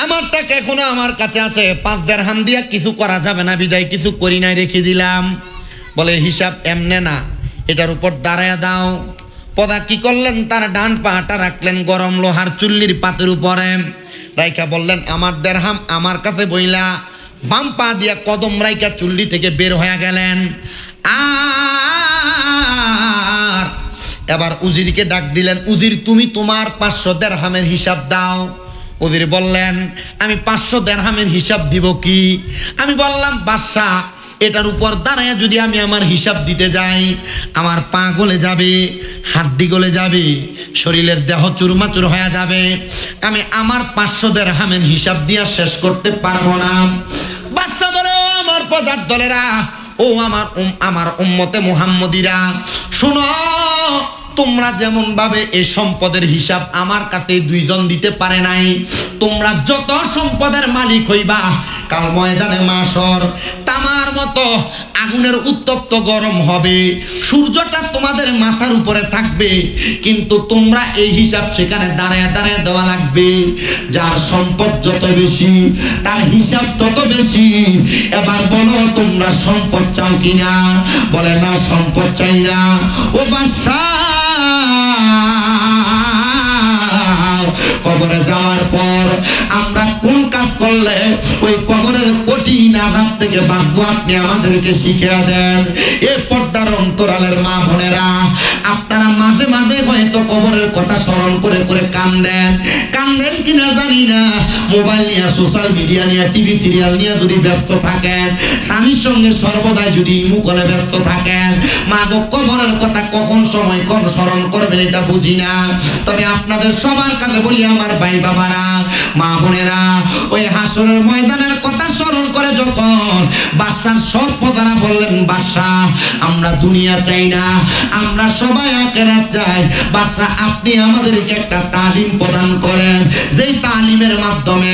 আমার টাকা এখনো আমার কাছে আছে, 5 দিরহাম দিয়া কিছু করা যাবে না, বিদায় কিছু করি নাই, রেখে দিলাম। বলে হিসাব এমনে না, এটার উপর দাঁড়ায় দাও। প্রজা কি করলেন, তার ডান পাটা রাখলেন গরম লোহার চুল্লির পাতের উপরে, রাইকা বললেন আমার দিরহাম আমার কাছে বইলা বাম পা দিয়া কদম রাইকা চুল্লি থেকে বের হয়ে গেলেন। আর এবার উজিরকে ডাক দিলেন, উজির তুমি তোমার 500 দিরহামের হিসাব দাও। উজির বললেন আমি 500 দিরহামের হিসাব দিব কি? আমি বললাম বাদশা এটার উপর দাঁড়ায় যদি আমি আমার হিসাব দিতে যাই আমার পা গলে যাবে, হাড্ডি গলে যাবে, শরীরের দেহ চুরমাচুর হয়ে যাবে, আমি আমার 500 দিরহামের হিসাব দিয়া শেষ করতে পারবো না। বাদশা বলে ও আমার প্রজার দলেরা, ও আমার উম্মতে মুহাম্মদীরা, শোনো তোমরা যেমন ভাবে এই সম্পদের হিসাব আমার কাছে 2 জন দিতে পারে নাই, তোমরা যত সম্পদের মালিক হইবা কাল ময়দানে মাশর তামার মতো আগুনের উত্তপ্ত গরম হবে, সূর্যটা তোমাদের মাথার উপরে থাকবে, কিন্তু তোমরা এই হিসাব সেখানে দাঁড়ায় দাঁড়ায় দেওয়া লাগবে। যার সম্পদ যত বেশি তার হিসাব তত বেশি। এবার বলো তোমরা সম্পদ চাও কিনা? বলে না সম্পদ চাই না। ও বাদশা কবরে যাওয়ার পর আমরা কোন কাজ করলে ওই কবরের কঠিন আযাব থেকে বাঁচবো আপনি আমাদেরকে শিখিয়ে দেন। এ পর্দার অন্তরালের মা বোনেরা, আপনারা মাঝে মাঝে হয়তো কবরের কথা স্মরণ করে করে কান্দেন কিনা জানি না, মোবাইল নিয়ে সোশ্যাল মিডিয়া নিয়ে টিভি সিরিয়াল নিয়ে যদি ব্যস্ত থাকেন, স্বামীর সঙ্গে সর্বদাই যদি মুখলে ব্যস্ত থাকেন, মা গো কবরের কথা কখন সময় কোন স্মরণ করবেন এটা বুঝি না। তবে আপনাদের সবার কাছে বলি আমার ভাই বাবারা, মা বোনেরা, ওই হাসরের ময়দানের কথা স্মরণ করে যখন বাদশার সব প্রজারা বললেন বাদশা আমরা দুনিয়া চাই না, আমরা সবাই আখিরাত চাই, বাদশা আপনি আমাদেরকে একটা তালিম প্রদান করেন যেই তালিমের মাধ্যমে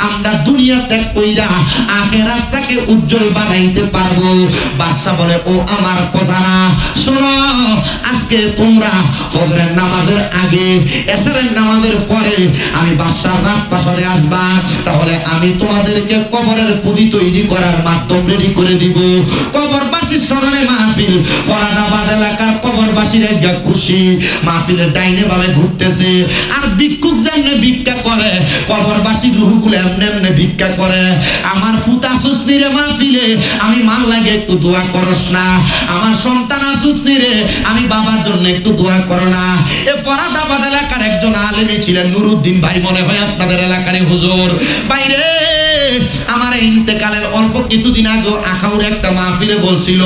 আমরা দুনিয়া ত্যাগ কইরা আখিরাতটাকে উজ্জ্বল বানাইতে পারবো। বাদশা বলে ও আমার প্রজারা শোনো, আজকে তোমরা ফজরের নামাজের আগে এশারের নামাজের পরে আমি বাদশার রাজপ্রাসাদে আসবা, তাহলে আমি তোমাদেরকে কবরের পুঁজি তৈরি করার মাধ্যম রেডি করে দিব। কবরবাসীর স্মরণে মাহফিল, ফরাদাবাদ এলাকার কবরবাসীরা খুশি, মাহফিলের ডাইনে বামে ঘুরতেছে, আর ভিক্ষুক যেমনে ভিক্ষা করে কবরবাসীর রুহগুলো এমনি এমনি ভিক্ষা করে। আমার ফুতা সুসনি রে মাহফিলে আমি মান লাগে একটু দোয়া করস না, আমার সন্তান আসুসনি রে আমি বাবার জন্য একটু দোয়া করো না। এ ফরাদাবাদ এলাকার একজন আলেমী ছিলেন নুরুদ্দিন ভাই, মনে হয় আপনাদের এলাকার হুজুর। বাইরে আমার ইন্তেকালের অল্প কিছুদিন আগে আখাউর একটা মাহফিলে বলছিল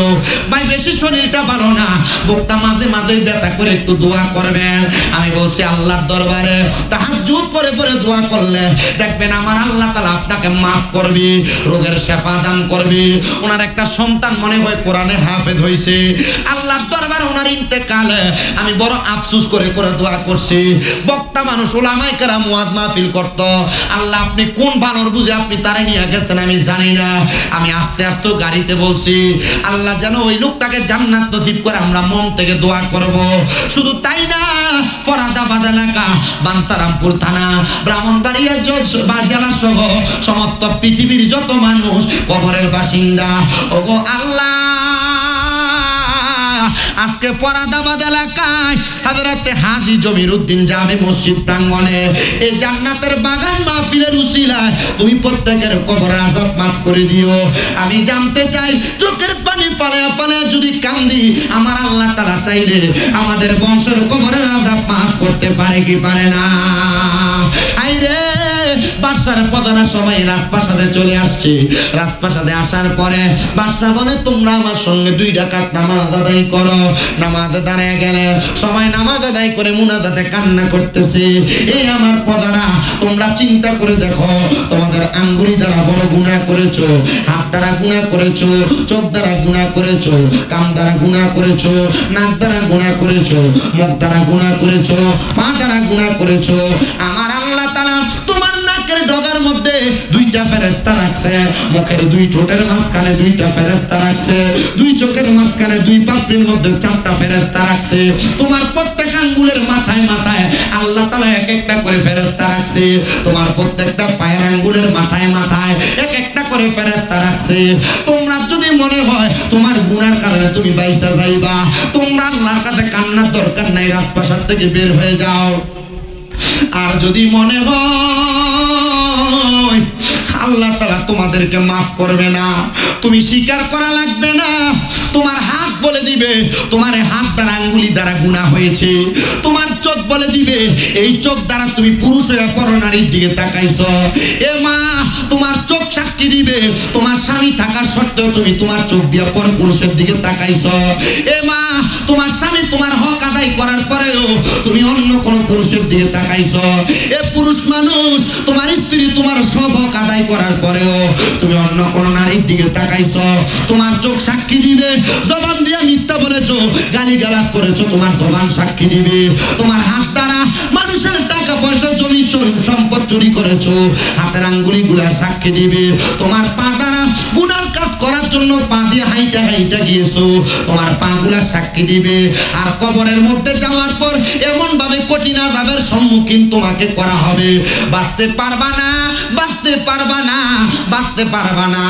ভাই বেশি শরীরটা ভালো না, বুকটা মাঝে মাঝে ব্যথা করে একটু দোয়া করবেন। আমি বলছি আল্লাহর দরবারে তাহাজ্জুদ পড়ে পড়ে দোয়া করলে দেখবেন আমার আল্লাহ তাআলা আপনাকে মাফ করবে, রোগের শেফা দান করবে। ওনার একটা সন্তান মনে হয় কোরআনে হাফেজ হয়েছে। আল্লাহর দরবারে ওনার ইন্তেকালে আমি বড় আফসোস করে করে দোয়া করছি। বক্তা মানুষ উলামায়ে কেরাম ওয়াজ মাহফিল করত, আল্লাহ আপনি কোন ভালোর বুঝে আপনি তারে নিয়ে গেছেন আমি জানি না। আমি আস্তে আস্তে গাড়িতে বলছি আল্লাহ যেন ওই লোকটাকে জান্নাত নসিব করে, আমরা মন থেকে দোয়া করব। শুধু তাই না, ফরাদাবাদ এলাকা, বান্তারামপুর থানা, ব্রাহ্মণবাড়িয়া জেলা সহ সমস্ত পৃথিবীর যত মানুষ কবরের বাসিন্দা, ওগো আল্লাহ আজকে ফরাদাবাদ এলাকায় হযরতে হাজী জমিরউদ্দিন জামে মসজিদ প্রাঙ্গণে এই জান্নাতের বাগান মাহফিলের উসিলায় তুমি প্রত্যেকের কবরের আযাব মাফ করে দিও। আমি জানতে চাই চোখের পানি ফালায়া ফালায়া যদি কান্দি আমার আল্লাহ তাআলা চাইলে আমাদের বংশের কবরের আযাব মাফ করতে পারে কি পারে না? আইরে বাদশার প্রধানা সবাই রাজপ্রাসাদে চলে আসছে। রাজপ্রাসাদে আসার পরে বাদশা বলে তোমরা আমার সঙ্গে 2 রাকাত নামাজ আদায় করো। নামাজ দাঁড়িয়ে গেলে সবাই নামাজ আদায় করে মুনাজাতে কান্না করতেছে। এই আমার প্রধানা তোমরা চিন্তা করে দেখো, তোমাদের আঙ্গুলি দ্বারা বড় গুনাহ করেছো, হাত দ্বারা গুনাহ করেছো, চোখ দ্বারা গুনাহ করেছো, কান দ্বারা গুনাহ করেছো, নাক দ্বারা গুনাহ করেছো, মুখ দ্বারা গুনাহ করেছো, পা দ্বারা গুনাহ করেছো। আমার আল্লাহ তাআলা তোমার নাকের ডগার মধ্যে 2টা ফেরেশতা রাখছে, মুখের 2 ঠোঁটের মাঝখানে 2টা ফেরেশতা রাখছে, 2 চোখের মাঝখানে 2 পাপড়ির মধ্যে 4টা ফেরেশতা রাখছে। তোমার প্রত্যেক আঙ্গুলের মাথায় মাথায় আল্লাহ তাআলা এক একটা করে ফেরেশতা রাখছে। তোমার প্রত্যেকটা পায়ের আঙ্গুলের মাথায় মাথায় এক একটা করে ফেরেশতা রাখছে। তোমরা যদি মনে হয় তোমার গুনার কারণে তুমি বাইসা যাইবা, তোমরা আল্লাহর কাছে কান্নার দরকার নাই, রাজপ্রাসাদ থেকে বের হয়ে যাও। আর যদি মনে হয় আল্লাহ তাআলা তোমাদেরকে মাফ করবে না, তুমি স্বীকার করা লাগবে না। তোমার হাত বলে দিবে তোমার হাত দ্বারা আঙ্গুলি দ্বারা গুনাহ হয়েছে। তোমার চোখ বলে দিবে এই চোখ দ্বারা তুমি পুরুষ হয়ে পরনারীর দিকে তাকাইছো। এ মা তোমার চোখ সাক্ষী দিবে তোমার স্বামী থাকার সত্ত্বেও তুমি তোমার চোখ দিয়ে পর পুরুষের দিকে তাকাইছো। এ মা তোমার স্বামী তোমার হক আদায় করার পরেও তুমি অন্য কোন পুরুষের দিকে তাকাইছো। এ পুরুষ মানুষ তোমার স্ত্রী তোমার সব হক আদায় করার পরেও তুমি অন্য কোন নারীর দিকে তাকাইছো। তোমার চোখ সাক্ষী দিবে জবান দিয়ে মিথ্যা বলেছো, গালিগালাজ করেছো, তোমার জবান সাক্ষী দিবে। তোমার হাত দ্বারা মানুষের টাকা পয়সা জমি সম্পদ চুরি করেছো, হাতের আঙ্গুলিগুলা সাক্ষী দিবে। তোমার পা দ্বারা গুনার কাজ করার জন্য পা দিয়ে হাইটা হাইটা গিয়েছো, তোমার পা গুলা সাক্ষী দিবে। আর কবরের মধ্যে যাওয়ার পর এমন ভাবে কঠিন আযাবের সম্মুখীন তোমাকে করা হবে, বাঁচতে পারবা না, বাঁচতে পারবা না, বাঁচতে পারবা না।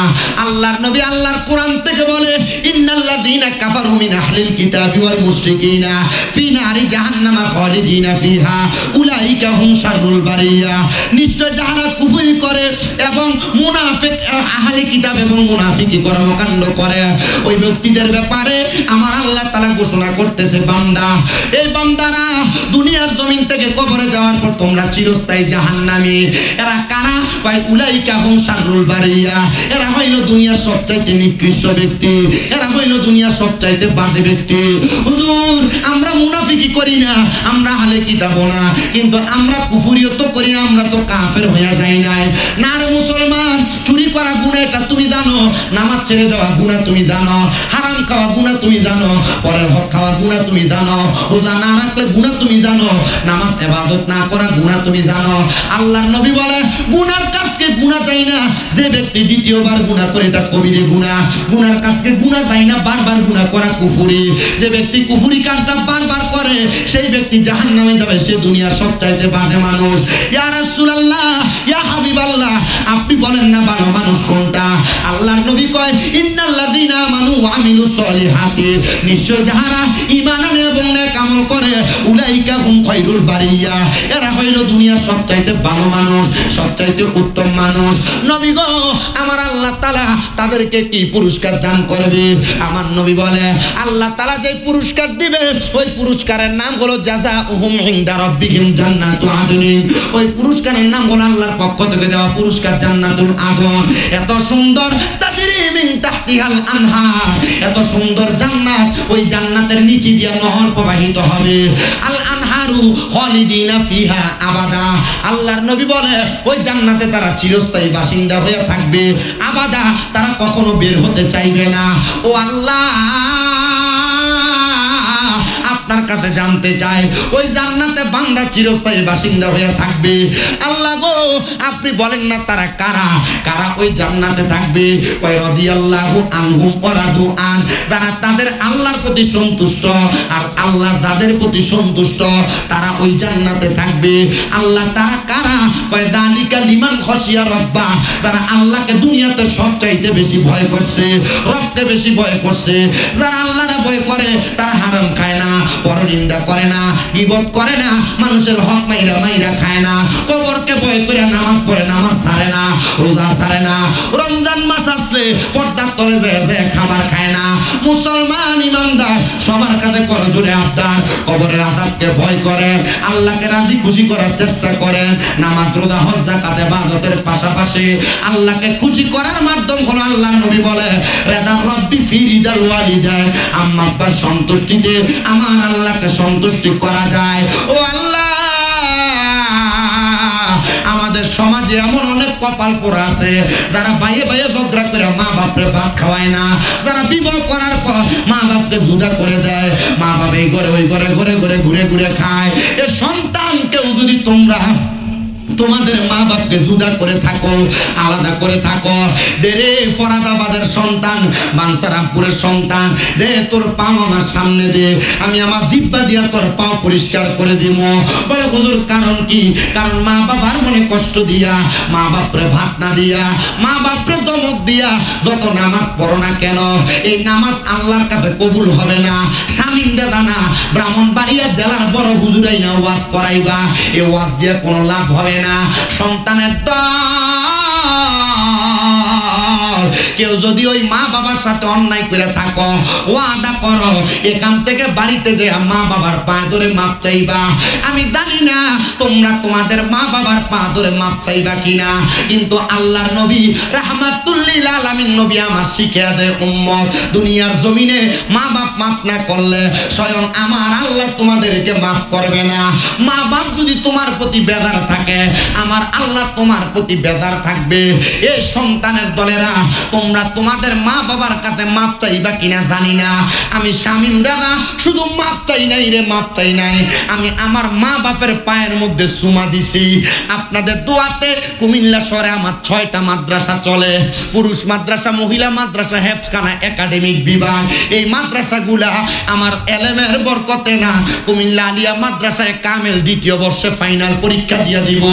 আল্লাহর নবী আল্লাহর কোরআন থেকে বলে ইন্নাল্লাযীনা কাফারু মিন আহলিল কিতাবি ওয়াল মুশরিকিনা ফি নারি জাহান্নামা খালিদিনা ফিহা উলাইকা হুম শাররুল বারিয়া। নিশ্চয় যারা কুফরি করে এবং মুনাফিক আহলে কিতাব এবং মুনাফিকি কর্মকাণ্ড করে ওই ব্যক্তিদের ব্যাপারে আমার আল্লাহ তাআলা ঘোষণা করতেছে বান্দা, এই বান্দারা দুনিয়ার জমিন থেকে কবরে যাওয়ার পর তোমরা চিরস্থায়ী জাহান্নামী। এরা কারা? ভাই উলাইকা হুম শাররুল বারিয়া। এরা হইল দুনিয়ার সবচাইতে নিকৃষ্ট ব্যক্তি, এরা হইল দুনিয়ার সবচাইতে বাজে ব্যক্তি। হুজুর আমরা মুনাফিকি করি না, আমরা আহলে কিতাব না, কিন্তু আমরা কুফরিও তো করি না, আমরা তো কাফের হয়ে যাই নাই। না রে মুসলমান, চুরি করা গুনাহ এটা তুমি জানো, নামাজ ছেড়ে দেওয়া গুনাহ তুমি জানো, হারাম খাওয়া গুনাহ তুমি জানো, পরের হক খাওয়া গুনাহ তুমি জানো, রোজা না রাখলে গুনাহ তুমি জানো, নামাজ ইবাদত না করা গুনাহ তুমি জানো। আল্লাহর নবী বলে গুনার কাজকে গুনাহ চাই না, যে ব্যক্তি দ্বিতীয়বার গুনাহ করে এটা কবিরে গুনাহ। গুনার কাজকে গুনাহ চাই না, বারবার গুনাহ করা কুফরি। যে ব্যক্তি কুফরি কাজটা বারবার করে সেই ব্যক্তি জাহান্নামে যাবে, সে দুনিয়ার সবচাইতে বাজে মানুষ। ইয়া রাসূলুল্লাহ, ইয়া হাবিবাল্লাহ, আপনি বলেন না ভালো মানুষ কোনটা? আল্লাহর নবী কয় ইন্নাল্লাযীনা আমানু ওয়া আমিলুস সলিহাতি, নিশ্চয় যারা ঈমান আনে এবং নেক আমল করে উলাইকা হুম খায়রুল বারিয়া, এরা হইল দুনিয়ার সবচাইতে ভালো মানুষ, সবচাইতে উত্তম মানুষ। নবী গো আমার আল্লাহ তাআলা তাদেরকে কি পুরস্কার দান করবে? আমার নবী বলে আল্লাহ তাআলা যে পুরস্কার দিবে ওই পুরস্কারের নাম হলো জাযাউহুম ইনদা রাব্বিহিম জান্নাতু আদনিন। ওই পুরস্কারের নাম হলো আল্লাহর পক্ষ থেকে দেওয়া পুরস্কার জান্নাতুল আদন। এত সুন্দর তাজরি মিন তাহতিহাল আনহার, এত সুন্দর জান্নাত, ওই জান্নাতের নিচে দিয়ে নহর প্রবাহিত হবে। আল আনহারু খালিদিনা ফিহা আবাদা। আল্লাহর নবী বলে ওই জান্নাতে তারা চিরস্থায়ী বাসিন্দা হয়ে থাকবে, আবাদা, তারা কখনো বের হতে চাইবে না। ও আল্লাহ, আপনার কাছে জানতে চাই, ওই জান্নাতে বান্দা চিরস্থায়ী বাসিন্দা হয়ে থাকবে। আল্লাহ গো, আপনি বলেন না তারা কারা কারা ওই জান্নাতে থাকবে? কয় রাদিয়াল্লাহু আনহুম ওয়া রাদু আন, যারা তাদের আল্লাহর প্রতি সন্তুষ্ট আর আল্লাহ তাদের প্রতি সন্তুষ্ট, তারা ওই জান্নাতে থাকবে। আল্লাহ তারা কারা? কয় যালিকা লিমান খাশিয়া রাব্বা, যারা আল্লাহকে দুনিয়াতে সবচাইতে বেশি ভয় করছে, রবকে বেশি ভয় করছে। যারা আল্লাহরে ভয় করে তারা হারাম খায় না, পরনিন্দা করে না, গীবত করে না, মানুষের হক মাইরা মাইরা খায় না, কবরকে ভয় করে নামাজ পড়ে, নামাজ ছাড়ে না, রোজা ছাড়ে না, রমজান মাস আসলে পর্দার তলে যায় খাবার খায় না। মুসলমান ইমানদার সবার কাছে করজোরে আবদার, কবরের আযাবকে ভয় করে, আল্লাহকে রাজি খুশি করার চেষ্টা করেন। নামাজ রোজা হজ যাকাত ইবাদতের পাশাপাশি আল্লাহকে খুশি করার মাধ্যম হলো আল্লাহর নবী বলে রেদা রব্বি ফি রিদাল ওয়ালিদাইন, আম্মা আব্বার সন্তুষ্টিতে আমার আল্লাহকে সন্তুষ্টি করা যায়। ও আল্লাহ, আমাদের সমাজে এমন অনেক কপাল পোড়া আছে যারা বাইয়ে বাইয়ে ঝগড়া করে মা বাপরে ভাত খাওয়ায় না, যারা বিবাহ করার পর মা বাপকে জুদা করে দেয়, মা বাপ এই ঘরে ওই ঘরে ঘুরে ঘুরে ঘুরে ঘুরে খায়। এ সন্তানকেও যদি তোমরা তোমাদের মা বাপকে জুদা করে থাকো, আলাদা করে থাকো, দেরে ফরাদাবাদের সন্তান, বানসারামপুরের সন্তান, দে তোর পাও আমার সামনে দে, আমি আমার জিহ্বা দিয়া তোর পাও পরিষ্কার করে দিব। বলে হুজুর কারণ কি? কারণ মা বাবার মনে কষ্ট দিয়া, মা বাপরে ভাত না দিয়া, মা বাপরে দমক দিয়া যত নামাজ পড়ো না কেন, এই নামাজ আল্লাহর কাছে কবুল হবে না। শামিমরা জানা ব্রাহ্মণবাড়িয়া জেলার বড় হুজুরাই না ওয়াজ করাইবা, এই ওয়াজ দিয়ে কোনো লাভ হবে না। সন্তানের দল কেউ যদি ওই মা বাবার সাথে অন্যায় করে থাকো, ওয়াদা করো এখান থেকে বাড়িতে যে মা বাবার পা ধরে মাপ চাইবা। আমি জানি না তোমরা তোমাদের মা বাবার পা ধরে মাপ চাইবা কিনা, কিন্তু আল্লাহর নবী রাহমাতুল লিল আলামিন নবী আমার শিখিয়ে দেয় উম্মত, দুনিয়ার জমিনে মা বাপ মাফ না করলে স্বয়ং আমার আল্লাহ তোমাদেরকে মাফ করবে না। মা বাপ যদি তোমার প্রতি বেজার থাকে, আমার আল্লাহ তোমার প্রতি বেজার থাকবে। এই সন্তানের দলেরা তোমরা তোমাদের মা বাবার কাছে মাপ চাইবা কিনা জানি না। আমি শামিম রাজা শুধু মাপ চাই নাই রে, মাপ চাই নাই, আমি আমার মা বাপের পায়ের মধ্যে চুমা দিছি। আপনাদের দোয়াতে কুমিল্লা শহরে আমার 6টা মাদ্রাসা চলে, পুরুষ মাদ্রাসা, মহিলা মাদ্রাসা, হেফজখানা, একাডেমিক বিভাগ। এই মাদ্রাসাগুলা আমার এলেমের বরকতে না, কুমিল্লা আলিয়া মাদ্রাসায় কামেল 2য় বর্ষে ফাইনাল পরীক্ষা দিয়ে দিব।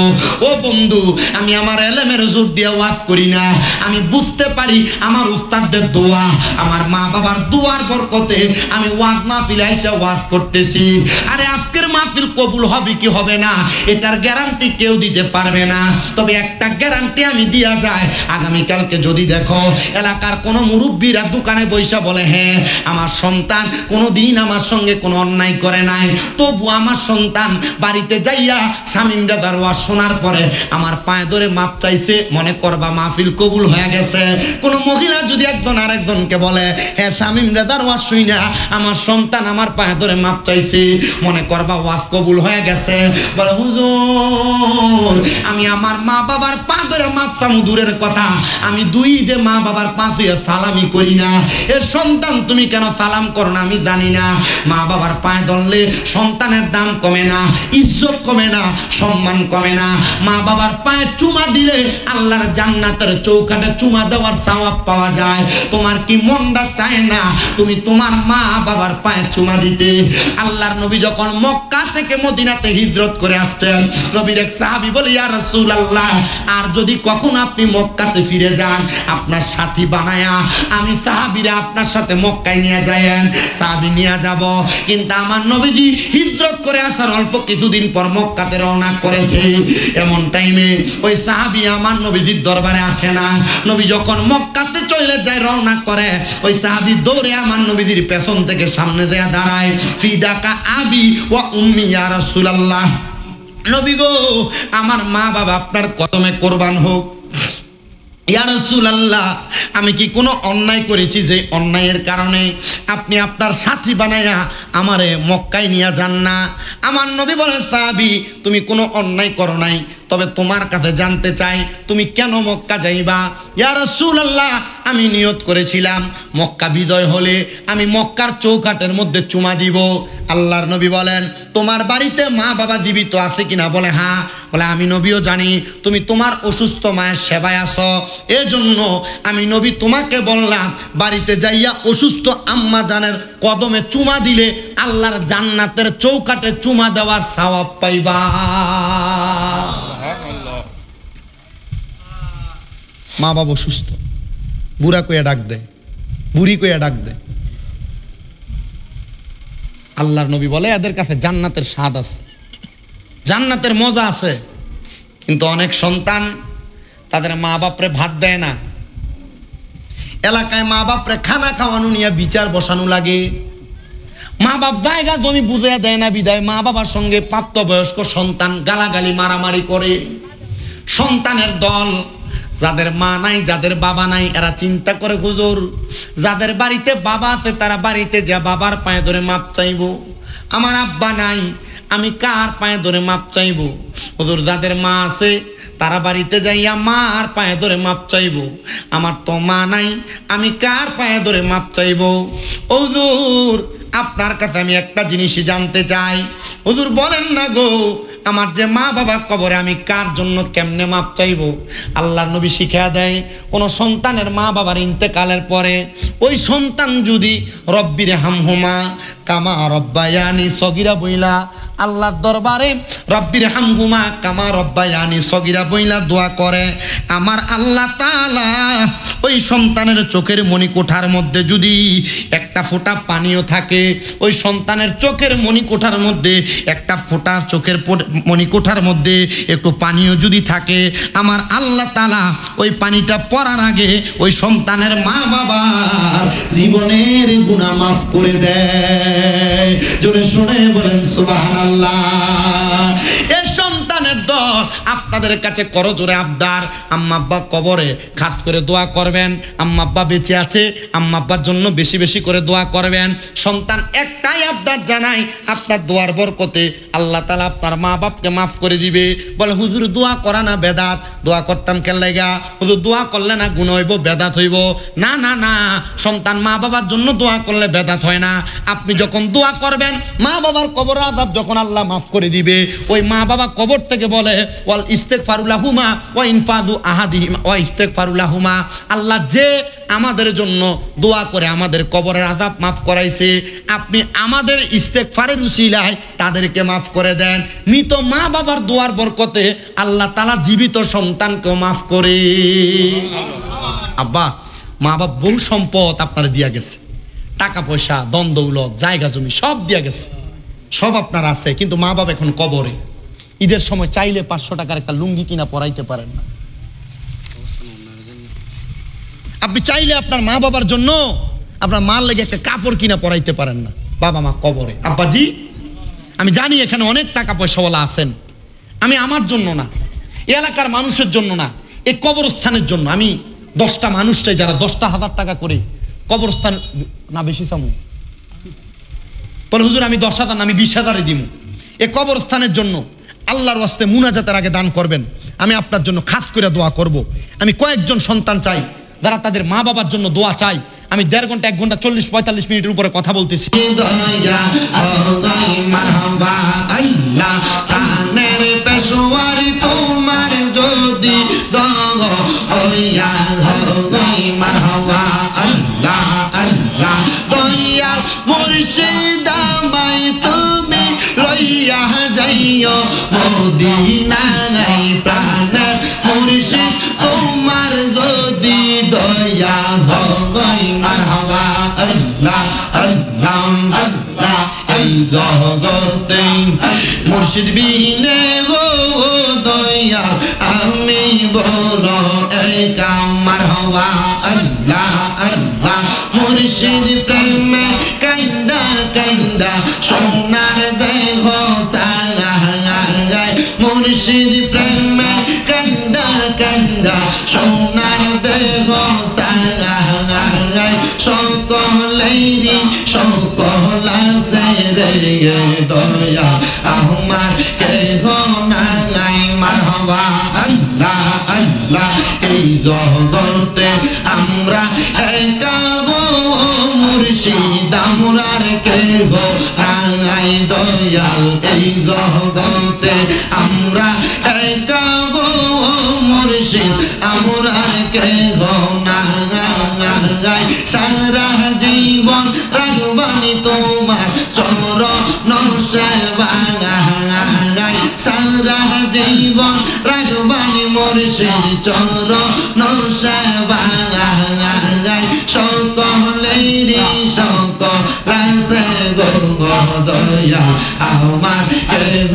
ও বন্ধু, আমি আমার এলেমের জোর দিয়ে ওয়াজ করি না, আমি বুঝতে পারি আমার উস্তাদদের দোয়া, আমার মা বাবার দোয়ার বরকতে আমি ওয়াজ মাহফিলে এসে ওয়াজ করতেছি। আরে আজকের মাহফিল কবুল হবে কি হবে না এটার গ্যারান্টি কেউ দিতে পারবে না, তবে একটা গ্যারান্টি আমি দিয়া যায়, আগামীকালকে যদি দেখো এলাকার কোনো মুরব্বীরা দোকানে বৈশা বলে হ্যাঁ আমার সন্তান কোনোদিন আমার সঙ্গে কোনো অন্যায় করে নাই, তবু আমার সন্তান বাড়িতে যাইয়া শামিম রাজার ওয়াজ শোনার পরে আমার পায়ে ধরে মাপ চাইছে, মনে করবা মাহফিল কবুল হয়ে গেছে। কোন মহিলা যদি একজন আরেকজনকে বলে হ্যাঁ শামিম রাজার ওয়াজ শুইনা আমার সন্তান আমার পায়ে ধরে মাপ চাইছে, মনে করবা ওয়াজ কবুল হয়ে গেছে। বলে হুজুর আমি আমার মা বাবার পা ধরে মাপ চামু দূরের কথা, আমি 2 যে মা বাবার পা ছুঁয়ে সালামি করি না। এ সন্তান তুমি কেন সালাম করো না আমি জানি না। মা বাবার পায়ে ধরলে সন্তানের দাম কমে না, ইজ্জত কমে না, সম্মান কমে না। মা বাবার পায়ে চুমা দিলে আল্লাহর জান্নাতের চৌকাঠে চুমা দেওয়ার সওয়াব পাওয়া যায়। তোমার কি মনটা চায় না তুমি তোমার মা বাবার পায়ে চুমা দিতে? আল্লাহর নবী যখন মক্কা থেকে মদিনাতে হিজরত করে আসছেন, নবীর এক সাহাবী বলে ইয়া রাসূলুল্লাহ, আর যদি কখন আপনি মক্কাতে ফিরে যান আপনার সাথী বানায়া আমি সাহাবীরা আপনার সাথে মক্কায় নিয়ে যায়েন। সাহাবী নিয়ে যাব, কিন্তু আমার নবীজি হিজরত করে আসার অল্প কিছুদিন পর মক্কাতে রওনা করেছে। এমন টাইমে ওই সাহাবী আমার নবীজির দরবারে আসে না। নবী যখন মক্কাতে চলে যায় রওনা করে, ওই সাহাবী দৌড়ে আমার নবীজির পেছন থেকে সামনে দিয়ে দাঁড়ায়, ফিদাকা আবি ওয়া উম্মি ইয়া রাসূলুল্লাহ, নবী গো আমার মা বাবা আপনার কদমে কোরবান হোক। ইয়া রাসূলুল্লাহ আমি কি কোনো অন্যায় করেছি যে অন্যায়ের কারণে আপনি আপনার সাথী বানায়া আমারে মক্কায় নিয়ে যান না? আমার নবী বলেন সাহাবী তুমি কোনো অন্যায় করো নাই, তবে তোমার কাছে জানতে চাই তুমি কেন মক্কা যাইবা? ইয়া রাসূলুল্লাহ আমি নিয়ত করেছিলাম মক্কা বিজয় হলে আমি মক্কার চৌকাঠের মধ্যে চুমা দিব। আল্লাহর নবী বলেন, তোমার বাড়িতে মা বাবা জীবিত আছে কিনা? বলে হ্যাঁ। বলে আমি নবীও জানি তুমি তোমার অসুস্থ মায়ের সেবায় আছো, এজন্য আমি নবী তোমাকে বললাম বাড়িতে যাইয়া অসুস্থ আম্মা জানের কদমে চুমা দিলে আল্লাহর জান্নাতের চৌকাঠে চুমা দেওয়ার সওয়াব পাইবা। মা বাবা অসুস্থ, বুড়া কইয়া ডাক দেয়, বুড়ি কইয়া ডাক দেয়। আল্লাহর নবী বলে এদের কাছে জান্নাতের স্বাদ আছে, জান্নাতের মজা আছে। কিন্তু অনেক সন্তান তাদের মা বাপরে ভাত দেয় না। এলাকায় মা বাপরে খানা খাওয়ানো নিয়ে বিচার বসানো লাগে। মা বাপ জায়গা জমি বুঝিয়ে দেয় না বিদায় মা বাবার সঙ্গে প্রাপ্তবয়স্ক সন্তান গালাগালি মারামারি করে। সন্তানের দল, যাদের মা নাই যাদের বাবা নাই এরা চিন্তা করে হুজুর যাদের বাড়িতে বাবা আছে তারা বাড়িতে যা বাবার পায়ে ধরে মাপ চাইবো, আমার আব্বা নাই আমি কার পায়ে ধরে মাপ চাইবো? হুজুর যাদের মা আছে তারা বাড়িতে যাইয়া মার পায়ে ধরে মাপ চাইবো, আমার তো মা নাই আমি কার পায়ে ধরে মাপ চাইবো? হুজুর আপনার কাছে আমি একটা জিনিসই জানতে চাই, হুজুর বলেন না গো আমার যে মা বাবা কবরে আমি কার জন্য কেমনে মাপ চাইবো? আল্লাহর নবী শিখিয়ে দেয় কোন সন্তানের মা বাবার ইন্তেকালের পরে ওই সন্তান যদি রব্বির হামহুমা কামা রব্বায়ানি সগীরা বইলা আল্লাহর দরবারে রব্বির হামহুমা কামা রব্বায়ানি সগীরা বইলা দোয়া করে, আমার আল্লাহ তাআলা ওই সন্তানের চোখের মণিকোঠার মধ্যে যদি একটা ফোঁটা পানিও থাকে, ওই সন্তানের চোখের মণিকোঠার মধ্যে একটা ফোঁটা চোখের মণিকোঠার মধ্যে একটু পানিও যদি থাকে, আমার আল্লাহ তাআলা ওই পানিটা পড়ার আগে ওই সন্তানের মা বাবার জীবনের গুনাহ মাফ করে দেয়। জোরে শুনে বলেন সুবহানাল্লাহ। এই সন্তানের দল আপনাদের কাছে করজোরে আবদার, আম্মা আব্বা কবরে খাস করে দোয়া করবেন, আম্মা আব্বা বেঁচে আছে আম্মা আব্বার জন্য বেশি বেশি করে দোয়া করবেন। সন্তান একটাই আবদার জানাই, আপনার দোয়ার বরকতে আল্লাহ তাআলা আপনার মা বাপকে মাফ করে দিবে। বলে হুজুর দোয়া করা না বেদাত, দোয়া করতাম কেন লাগা? হুজুর দোয়া করলে না গুনাহ হইব বেদাত হইব? না না না, সন্তান মা বাবার জন্য দোয়া করলে বেদাত হয় না। আপনি যখন দোয়া করবেন মা বাবার কবর আযাব যখন আল্লাহ মাফ করে দিবে, ওই মা বাবা কবর থেকে বলে ওয়াল ইস্তিগফারু লাহুমা ওয়া ইনফাযু আহাদিহিমা ওয়া ইস্তিগফারু লাহুমা, আল্লাহ যে আমাদের জন্য দোয়া করে আমাদের কবরের আযাব মাফ করাইছে, আপনি আমাদের ইস্তিগফারের উসিলায় তাদেরকে মাফ করে দেন। মৃত মা বাবার দোয়ার বরকতে আল্লাহ তাআলা জীবিত সন্তানকেও মাফ করে। আব্বা মা বাপ বহু সম্পদ আপনারা দিয়া গেছে, টাকা পয়সা দন দৌলত জায়গা জমি সব দিয়া গেছে, সব আপনার আছে, কিন্তু মা বাবা এখন কবরে। ঈদের সময় চাইলে 500 টাকার একটা লুঙ্গি কিনা পরাইতে পারেন না। আপনি চাইলে আপনার মা বাবার জন্য আপনার মার লেগে একটা কাপড় কিনা পরাইতে পারেন না, বাবা মা কবরে। আব্বাজি আমি জানি এখানে অনেক টাকা পয়সাওয়ালা আছেন, আমি আমার জন্য না, এলাকার মানুষের জন্য না, এই কবরস্থানের জন্য আমি 10টা মানুষ চাই যারা 10,000 টাকা করে কবরস্থান না বেশি চামু বলে হুজুর আমি 10,000 না আমি 20,000 দিব এই কবরস্থানের জন্য। আল্লাহর ওয়াস্তে মুনাজাতের আগে দান করবেন, আমি আপনার জন্য খাস করে দোয়া করব। আমি কয়েকজন সন্তান চাই যারা তাদের মা বাবার জন্য দোয়া চাই। আমি 1.5 ঘন্টা 1 ঘন্টা 40-45 মিনিটের উপরে কথা বলতেছি। তোমার যদি দয়াল মুর্শিদ আমায় তুমি লইয়া যাইও মদিনায় প্রাণের মুর্শিদ তোমার যদি দয়া হয় মারহাবা আল্লাহ আল্লাহ আল্লাহ। এই জগতে মুর্শিদ বিনে গো দয়াল আমি বড় একা মারহাবা আল্লাহ আল্লাহ। মুর্শিদ প্রেমে কাইন্দা কাইন্দা সোনার দেহ সাগায়, মুর্শিদ প্রেমে কাইন্দা কাইন্দা সোনার দেহ সাগায়। সকলেরই সকল আছে রে দয়া আমার কেহ নাই মারহাবা আল্লাহ আল্লাহ। আল্লাহ এই জগতে আমরা একা গো মুর্শিদ আমরার কেহ নাই দয়াল এই জগতে আমরা একা গো মুর্শিদ আমরার কেহ নাই সারা জীবন রাখবানি তোমার চরণ সেবায় সারা জীবন রাখবানি মুর্শিদ চরণ সেবায় সকলেরই সকল আছে গো দয়া আমার কেহ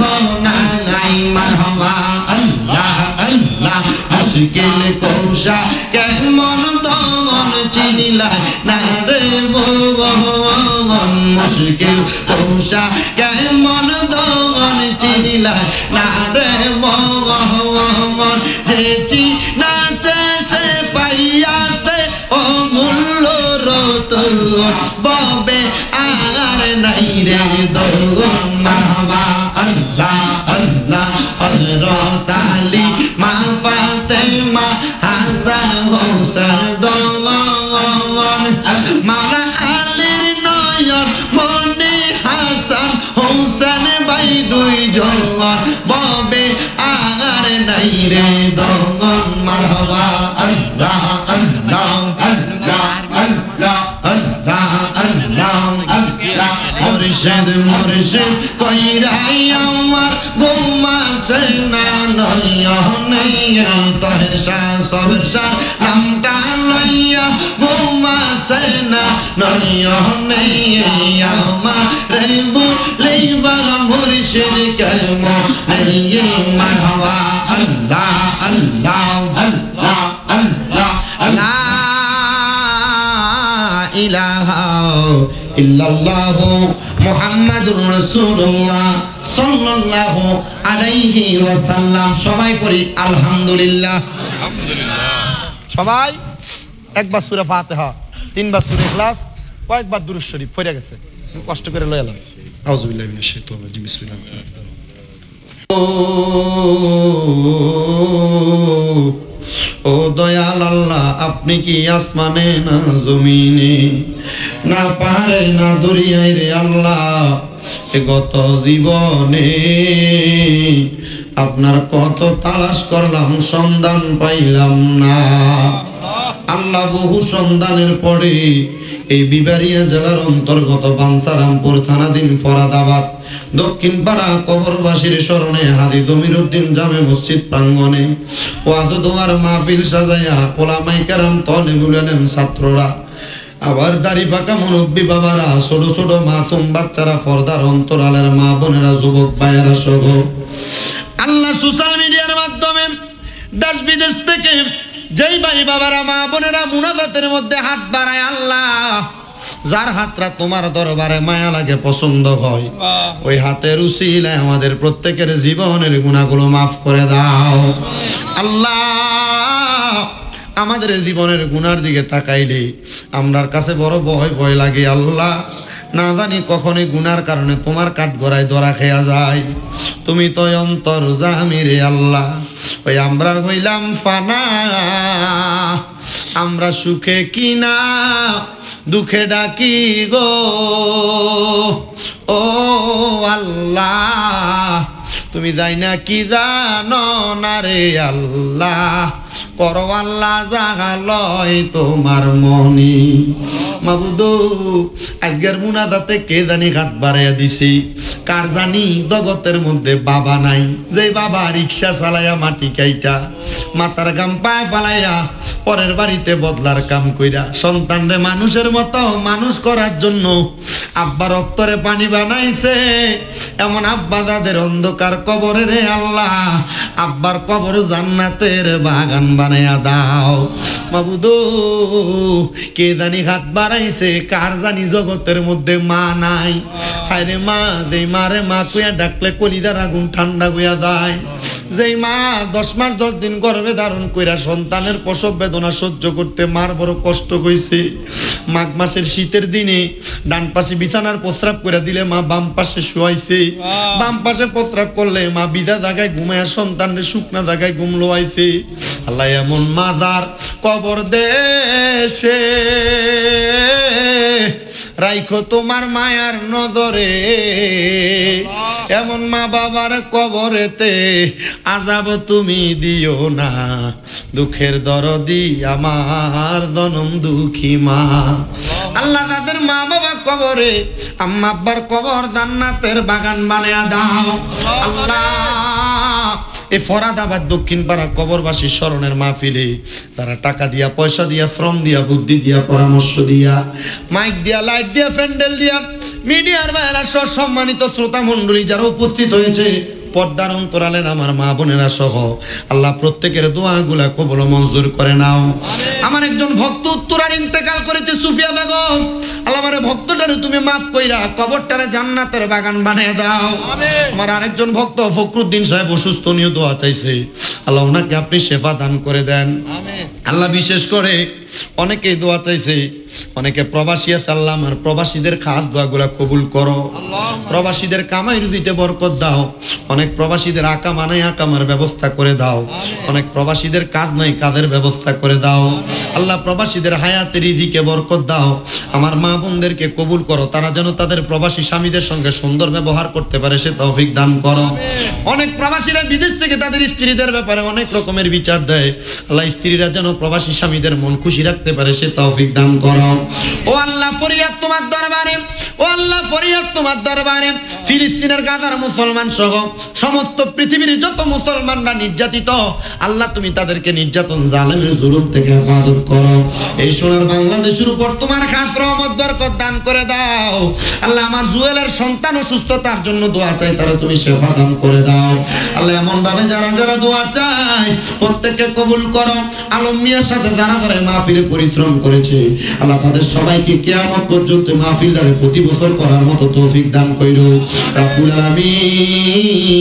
নাই মারহাবা আল্লাহ আল্লাহ মুশকিল কোশা কেমন দমন চিনিলাই না রে ভগবান মুশকিল কোশা কেমন দমন চিনিলাই না রে ভগবান যে চিনাছে সে পাইয়াছে ও মূল্য রতন ববে আর নাই রে দোন মারহাবা আল্লাহ আল্লাহ হযরত আলী মা ফাতেমা হাসান হোসেন দোন মাওলা আলীর নয়ন মনি হাসান হোসেন ভাই দুইজন ববে আর নাই রে দোন মারহাবা আল্লাহ আল্লাহ আল্লাহ আল্লাহ আল্লাহ আল্লাহ আল্লাহ মুর্শিদ মুর্শিদ কইরাই আমার ঘুমাসে না নয়নে তহের শাহ সবের শাহ নামটা লইয়া ঘুমাসে না নয়নে আমার রে বলিবা মুর্শিদ কেমনে মারহাবা আল্লাহ আল্লাহ আল্লাহ আল্লাহ লা ইলাহা ইল্লাল্লাহু মুহাম্মাদুর রাসূলুল্লাহ সাল্লাল্লাহু আলাইহি ওয়াসাল্লাম। সবাই পড়ি আলহামদুলিল্লাহ। সবাই একবার সূরা ফাতিহা, তিনবার সূরা ইখলাস, কয়েকবার দুরূদ শরীফ পড়ে গেছে, কষ্ট করে লয়ে এলাম। আউযু বিল্লাহি মিনাশ শাইতানির রাজিম বিসমিল্লাহির রহমানির রহিম। ও দয়াল আল্লাহ আপনি কি আসমানে না জমিনে না পাহাড়ে না দরিয়ায় রে আল্লাহ গত জীবনে আপনার কত তালাশ করলাম সন্ধান পাইলাম না আল্লাহ। বহু সন্ধানের পরে এই বিবারিয়া জেলার অন্তর্গত বাঞ্ছারামপুর থানাধীন ফরাদাবাদ দক্ষিণ পাড়া কবরবাসীর স্মরণে হাজী জমিরউদ্দিন জামে মসজিদ প্রাঙ্গণে ওয়াজ দোয়ার মাহফিল সাজায়া ওলামায়ে কেরাম তালিবুল ইলম ছাত্ররা আবার দাড়ি পাকা মুরব্বী বাবারা ছোট ছোট মাসুম বাচ্চারা পর্দার অন্তরালের মা বোনেরা যুবক ভাইয়েরা সহ আল্লাহ সোশ্যাল মিডিয়ার মাধ্যমে দেশ বিদেশ থেকে যেই ভাই বাবারা মা বোনেরা মুনাজাতের মধ্যে হাত বাড়ায় আল্লাহ যার হাতটা তোমার দরবারে মায়া লাগে পছন্দ হয় ওই হাতের উসিলায় আমাদের প্রত্যেকের জীবনের গুনাহগুলো মাফ করে দাও আল্লাহ। আমাদের জীবনের গুনার দিকে তাকাইলে আমরার কাছে বড় ভয় লাগে আল্লাহ। না জানি কখনই গুনার কারণে তোমার কাঠগড়ায় ধরা খেয়া যায়। তুমি তো অন্তর্যামী রে আল্লাহ। ওই আমরা হইলাম ফানা, আমরা সুখে কিনা দুঃখে ডাকি গো ও আল্লাহ। তুমি যাই না কি জানো না রে আল্লাহ, করো আল্লাহ জাগালয় তোমার মনি। মাবুদ আজকের মুনাজাতে কে জানি হাত বাড়াইয়া দিছি, কার জানি জগতের মধ্যে বাবা নাই, যে বাবা রিক্সা চালাইয়া মাটি কাইটা মাথার গাম পায়ে ফালাইয়া পরের বাড়িতে বদলার কাম কইরা সন্তানরে মানুষের মতো মানুষ করার জন্য আব্বার রক্তরে পানি বানাইছে। এমন আব্বা যাদের অন্ধকার কবরে রে আল্লাহ, আব্বার কবর জান্নাতের বাগান বানাইয়া দাও মাবুদ। কে জানি হাত বাড়াইছে, কার জানি জগতের মধ্যে মা নাই। হায়রে মা, যেই মারে মা কুয়া ডাকলে কলিজার আগুন ঠান্ডা হইয়া যায়। যেই মা 10 মাস 10 দিন গর্ভে ধারণ কইরা সন্তানের প্রসব বেদনা সহ্য করতে মার বড় কষ্ট হইছে। মাঘ মাসের শীতের দিনে ডান পাশে বিছানার প্রস্রাব করে দিলে মা বাম পাশে শুয়াইছে, বাম পাশে প্রস্রাব করলে মা বিধা জায়গায় ঘুমায় সন্তানের শুকনা জায়গায় ঘুম লোয়াইছে। আল্লাহ এমন মাজার কবর দেশে রাইখো তোমার মায়ার নজরে, এমন মা বাবার কবরেতে আযাব তুমি দিও না, দুঃখের দরদি আমার জনম দুঃখী মা। আল্লাহ তাদের মা বাবা কবরে আম্মা আব্বার কবর জান্নাতের বাগান বানায়া দাও আল্লাহ। এই ফরাদাবাদ দক্ষিণ পাড়া কবরবাসী স্মরণের মাহফিলে তারা টাকা দিয়া, পয়সা দিয়া, শ্রম দিয়া, বুদ্ধি দিয়া, পরামর্শ দিয়া, মাইক দিয়া, লাইট দিয়া, প্যান্ডেল দিয়া, মিডিয়ার বাইরে সহ সম্মানিত শ্রোতা মণ্ডলী যারা উপস্থিত হয়েছে, পর্দার অন্তরালের আমার মা বোনেরা সহ আল্লাহ প্রত্যেকের দোয়াগুলা কবুল মঞ্জুর করে নাও। আমার একজন ভক্ত উত্তরার ইন্তেকাল করেছে, সুফিয়া বেগম, আল্লাহ আমার ভক্তটারে তুমি মাফ কইরা কবরটারে জান্নাতের বাগান বানিয়ে দাও। আমার আরেকজন ভক্ত ফখরুদ্দিন সাহেব অসুস্থ নিয়ে দোয়া চাইছে, আল্লাহ ওনাকে আপনি শেফা দান করে দেন। আল্লাহ বিশেষ করে অনেকেই দোয়া চাইছে, অনেকে প্রবাসী আছে, আল্লাহ আমার প্রবাসীদের খাস দোয়াগুলা কবুল করো, প্রবাসীদের কামাই রুজিতে বরকত দাও, অনেক প্রবাসীদের আকামা নাই আকামার ব্যবস্থা করে দাও, অনেক প্রবাসীদের কাজ নাই কাজের ব্যবস্থা করে দাও আল্লাহ, প্রবাসীদের হায়াতে রিজিকে বরকত দাও। আমার মা বোনদেরকে কবুল করো, তারা যেন তাদের প্রবাসী স্বামীদের সঙ্গে সুন্দর ব্যবহার করতে পারে সে তৌফিক দান করো। অনেক প্রবাসীরা বিদেশ থেকে তাদের স্ত্রীদের ব্যাপারে অনেক রকমের বিচার দেয়, আল্লাহ স্ত্রীরা যেন প্রবাসী স্বামীদের মন খুশি রাখতে পারে সে তৌফিক দান করো। ও আল্লাহ ফরিয়াদ তোমার দরবারে, ও আল্লাহ ফরিয়াদ তোমার দরবারে, ফিলিস্তিনের গাজার মুসলমান সহ সমস্ত পৃথিবীর যত মুসলমানরা নির্যাতিত, আল্লাহ তুমি তাদেরকে নির্যাতন জালেমের জুলুম থেকে হেফাজত করো। এই সোনার বাংলাদেশের উপর তোমার খাস রহমত বরকত দান করে দাও আল্লাহ। আমার জুয়েলের সন্তান অসুস্থতার জন্য দোয়া চাই, তারা তুমি শেফা দান করে দাও আল্লাহ। এমন ভাবে যারা যারা দোয়া চাই প্রত্যেককে কবুল করো। আলম মিয়ার সাথে যারা যারা মাহফিলে পরিশ্রম করেছে আল্লাহ তাদের সবাইকে কিয়ামত পর্যন্ত মাহফিলদারে প্রতি বছর করার মতো তৌফিক দান কইরো রব্বুল আলামিন।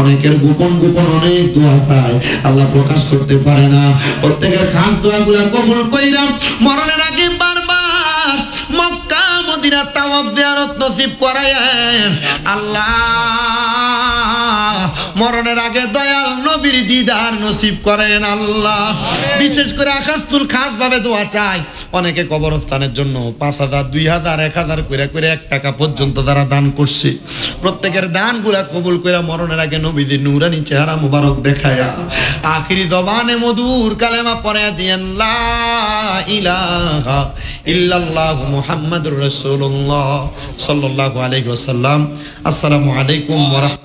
অনেকের গোপন গোপন অনেক দোয়া চায় আল্লাহ প্রকাশ করতে পারে না, প্রত্যেকের খাস দোয়াগুলা কবুল কইরা মরণের আগে বারবার মক্কা মদিনা তাওয়াফ জিয়ারত নসিব করায়েন আল্লাহ। মরণের আগে দয়াল নবীর দিদার নসিব করেন আল্লাহ। বিশেষ করে আকাশতুল খাস ভাবে দোয়া চাই, অনেকে কবরস্থানের জন্য 5,000, 2,000, 1,000 করে করে 1 টাকা পর্যন্ত যারা দান করছে, প্রত্যেকের দানগুলা কবুল করে মরণের আগে নবীদের নূরানি চেহারা মুবারক দেখায়া আখিরি জবানে মধুর কালেমা পড়ে দিয়েন লা ইলাহা ইল্লাল্লাহ মুহাম্মাদুর রাসূলুল্লাহ সাল্লাল্লাহু আলাইহি ওয়াসাল্লাম। আসসালামু আলাইকুম ওয়া